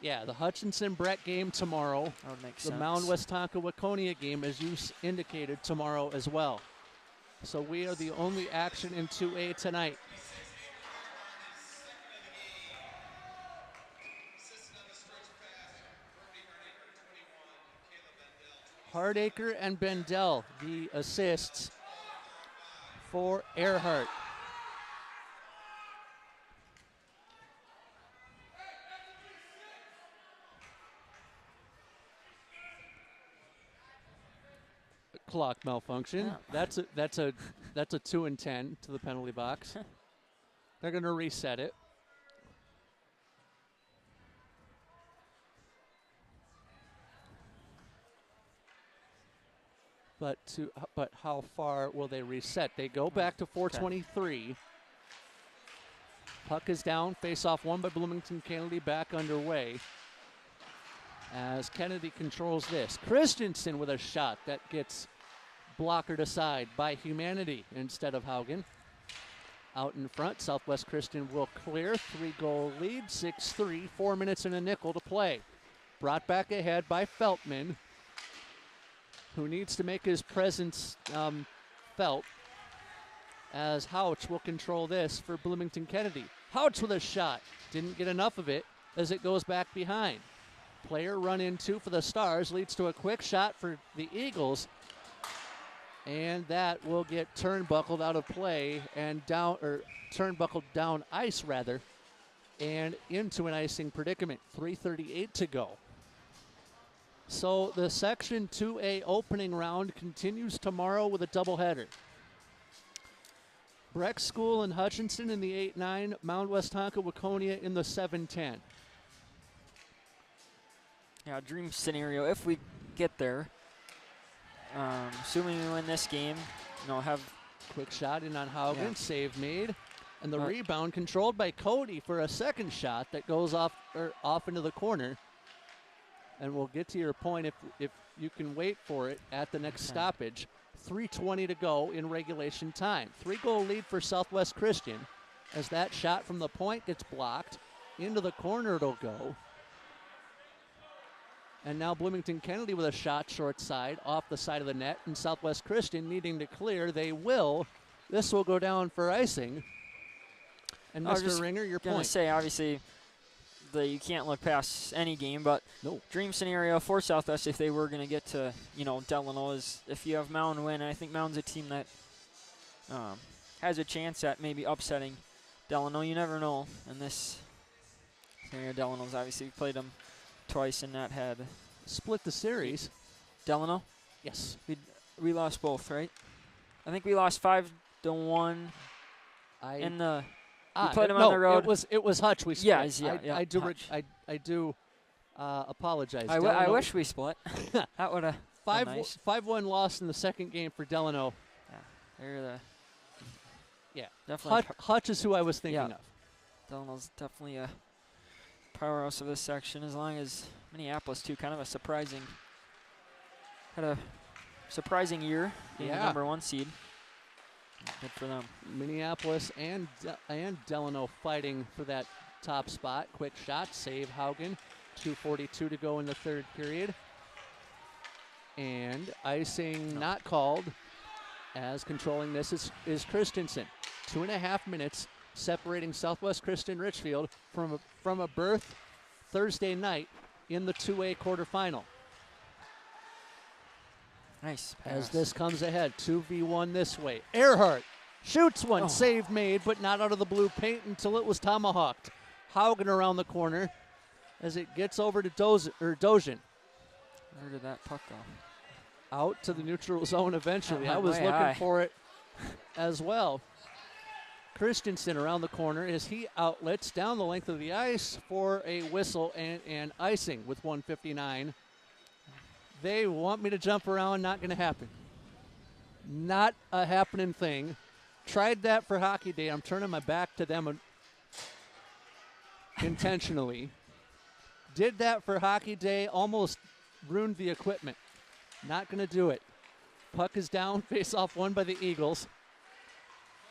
Yeah, the Hutchinson-Brett game tomorrow. That would make The sense. Mound Westonka-Waconia game, as you indicated, tomorrow as well. So we are the only action in 2A tonight. Hardacre and Bendel, the assists for Earhart. Clock malfunction. Yeah. That's a 2 and 10 to the penalty box. They're going to reset it. But how far will they reset? They go back to 4:23. Puck is down. Face-off won by Bloomington. Kennedy back underway. As Kennedy controls this. Christensen with a shot that gets blockered aside by Humanity instead of Haugen. Out in front, Southwest Christian will clear. 3-goal lead, 6-3, 4 minutes and a nickel to play. Brought back ahead by Feltman, who needs to make his presence felt, as Houch will control this for Bloomington Kennedy. Houch with a shot. Didn't get enough of it as it goes back behind. Player run in 2 for the Stars leads to a quick shot for the Eagles. And that will get turnbuckled out of play and down, or turnbuckled down ice rather, and into an icing predicament. 3:38 to go. So the Section 2A opening round continues tomorrow with a doubleheader. Breck School and Hutchinson in the 8-9, Mound Westonka-Waconia in the 7-10. Yeah, dream scenario if we get there. Assuming we win this game, have Quick shot in on Haugen, Yeah. save made. And the rebound controlled by Cody for a second shot that goes off into the corner. And we'll get to your point if you can wait for it at the next stoppage. 3:20 to go in regulation time. 3-goal lead for Southwest Christian as that shot from the point gets blocked. Into the corner it'll go. And now Bloomington Kennedy with a shot short side off the side of the net, and Southwest Christian needing to clear. They will. This will go down for icing. And Mr. Ringer, your gonna point. say, obviously, you can't look past any game, but No. dream scenario for Southwest if they were going to get to, Delano is if you have Mound win. And I think Mound's a team that has a chance at maybe upsetting Delano. You never know in this scenario. Delano's obviously played them twice and not had. Split the series. Delano? Yes. We lost both, right? I think we lost 5-1 I in the played him no, on the road. It was Hutch. We split. Yeah. I do. Hutch. I do apologize. I wish we split. That would have been nice. 5-1 loss in the second game for Delano. Yeah, they're the. Yeah, definitely. Hutch is who I was thinking of. Delano's definitely a powerhouse of this section. As long as Minneapolis too, kind of had a surprising year, being the number 1 seed. Good for them. Minneapolis and Delano fighting for that top spot. Quick shot, save Haugen. 2:42 to go in the third period. And icing not called, as controlling this is Christensen. 2.5 minutes separating Southwest Christian Richfield from a berth Thursday night in the 2A quarterfinal. Nice pass. As this comes ahead, 2v1 this way. Earhart shoots one, save made, but not out of the blue paint until it was tomahawked. Haugen around the corner as it gets over to Dozin. Where did that puck go? Out to the neutral zone eventually. I was way looking high. for it as well. Christensen around the corner as he outlets down the length of the ice for a whistle and icing with 1:59. They want me to jump around, not going to happen. Not a happening thing. Tried that for Hockey Day. I'm turning my back to them intentionally. Did that for Hockey Day, almost ruined the equipment. Not going to do it. Puck is down, face-off won by the Eagles.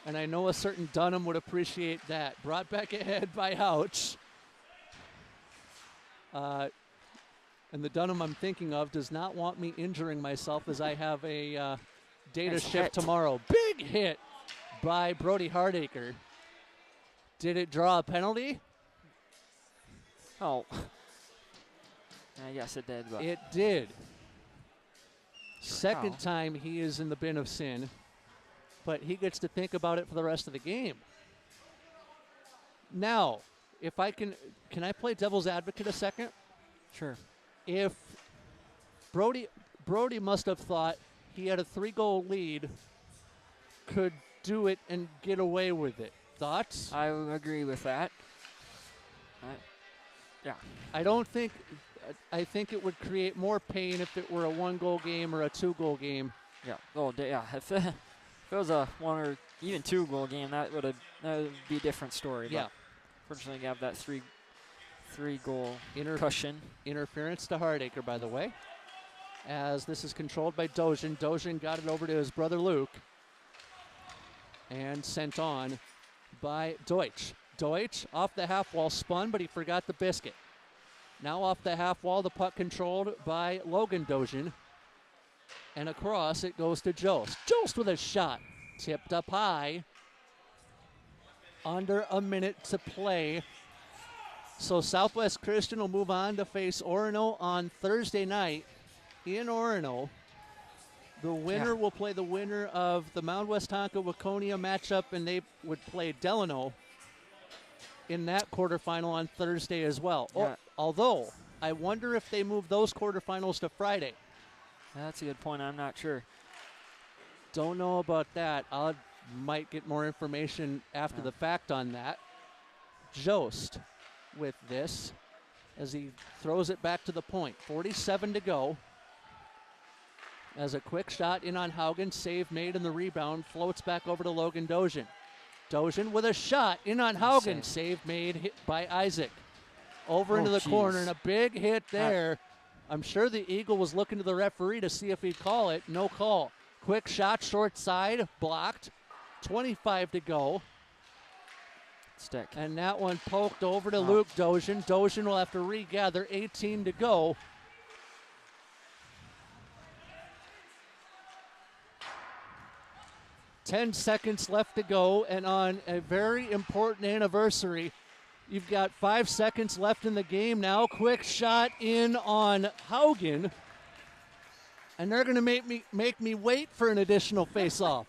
And I know a certain Dunham would appreciate that. Brought back ahead by Houch. And the Dunham I'm thinking of does not want me injuring myself as I have a data nice shift hit. tomorrow. Big hit by Brody Hardacre. Did it draw a penalty? Oh. I guess it did. But It did. Second Wow. time he is in the bin of sin, but he gets to think about it for the rest of the game. Now, if I can I play devil's advocate a second? Sure. If Brody must have thought he had a 3-goal lead, could do it and get away with it. Thoughts? I would agree with that. Yeah. I think it would create more pain if it were a 1-goal game or a 2-goal game. Yeah. Oh, yeah. If it was a 1 or even 2-goal game, that would be a different story. Yeah. But fortunately, you have that three-goal cushion. Interference to Hardacre, by the way, as this is controlled by Dozin. Dozin got it over to his brother Luke and sent on by Deutsch. Deutsch off the half wall, spun, but he forgot the biscuit. Now off the half wall, the puck controlled by Logan Dozin. And across it goes to Jost. Jost with a shot. Tipped up high. Under a minute to play. So Southwest Christian will move on to face Orono on Thursday night in Orono. The winner will play the winner of the Mound West Tonka-Waconia matchup, and they would play Delano in that quarterfinal on Thursday as well. Yeah. Although, I wonder if they move those quarterfinals to Friday. That's a good point. I'm not sure. Don't know about that. I might get more information after the fact on that. Jost with this as he throws it back to the point. 47 to go. As a quick shot in on Haugen, save made, and the rebound floats back over to Logan Dozin. Dozin with a shot in on Haugen, save made, hit by Isaac. Over into the corner, and a big hit there. I'm sure the Eagle was looking to the referee to see if he'd call it. No call. Quick shot, short side, blocked. 25 to go. Stick. And that one poked over to Luke Dozin. Dozin will have to regather. 18 to go. Ten seconds left to go, and on a very important anniversary, you've got 5 seconds left in the game now. Quick shot in on Haugen, and they're going to make me wait for an additional face-off.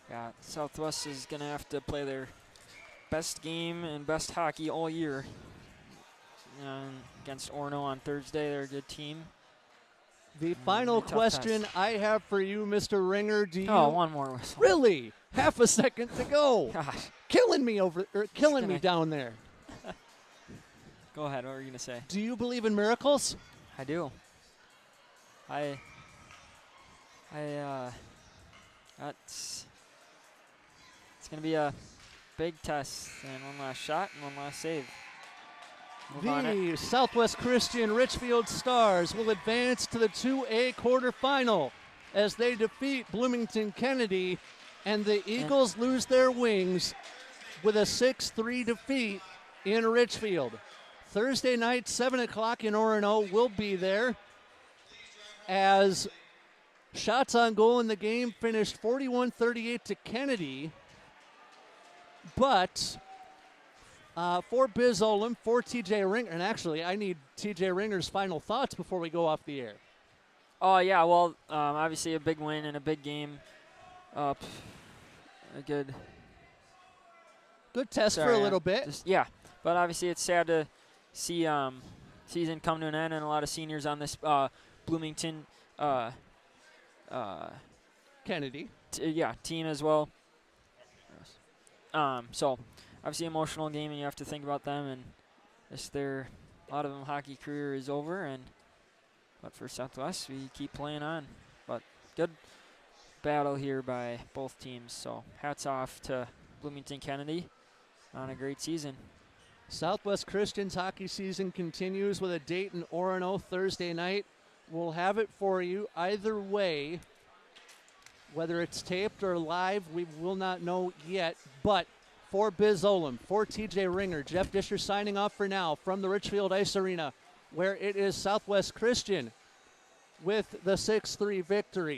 Yeah, Southwest is going to have to play their best game and best hockey all year. against Orono on Thursday. They're a good team. The final tough question test. I have for you, Mr. Ringer. Do you One more whistle. really half a second to go? Gosh. Killing me down there. Go ahead. What were you gonna say? Do you believe in miracles? I do. It's going to be a big test, and one last shot and one last save. Move on it. The Southwest Christian Richfield Stars will advance to the 2A quarterfinal as they defeat Bloomington Kennedy, and the Eagles lose their wings with a 6-3 defeat in Richfield. Thursday night, 7 o'clock in Orono. We'll be there as shots on goal in the game finished 41-38 to Kennedy. But for Biz Olin, for TJ Ringer, and actually I need TJ Ringer's final thoughts before we go off the air. Oh, yeah, well, obviously a big win and a big game. A good test for a little bit. Yeah, but obviously it's sad to see season come to an end and a lot of seniors on this Bloomington Kennedy. Team as well. So obviously emotional game, and you have to think about them, and a lot of them hockey career is over, but for Southwest we keep playing on. But good battle here by both teams, so hats off to Bloomington Kennedy on a great season. Southwest Christian's hockey season continues with a date in Orono Thursday night. We'll have it for you either way. Whether it's taped or live, we will not know yet. But for Biz Olin, for TJ Ringer, Jeff Disher signing off for now from the Richfield Ice Arena, where it is Southwest Christian with the 6-3 victory.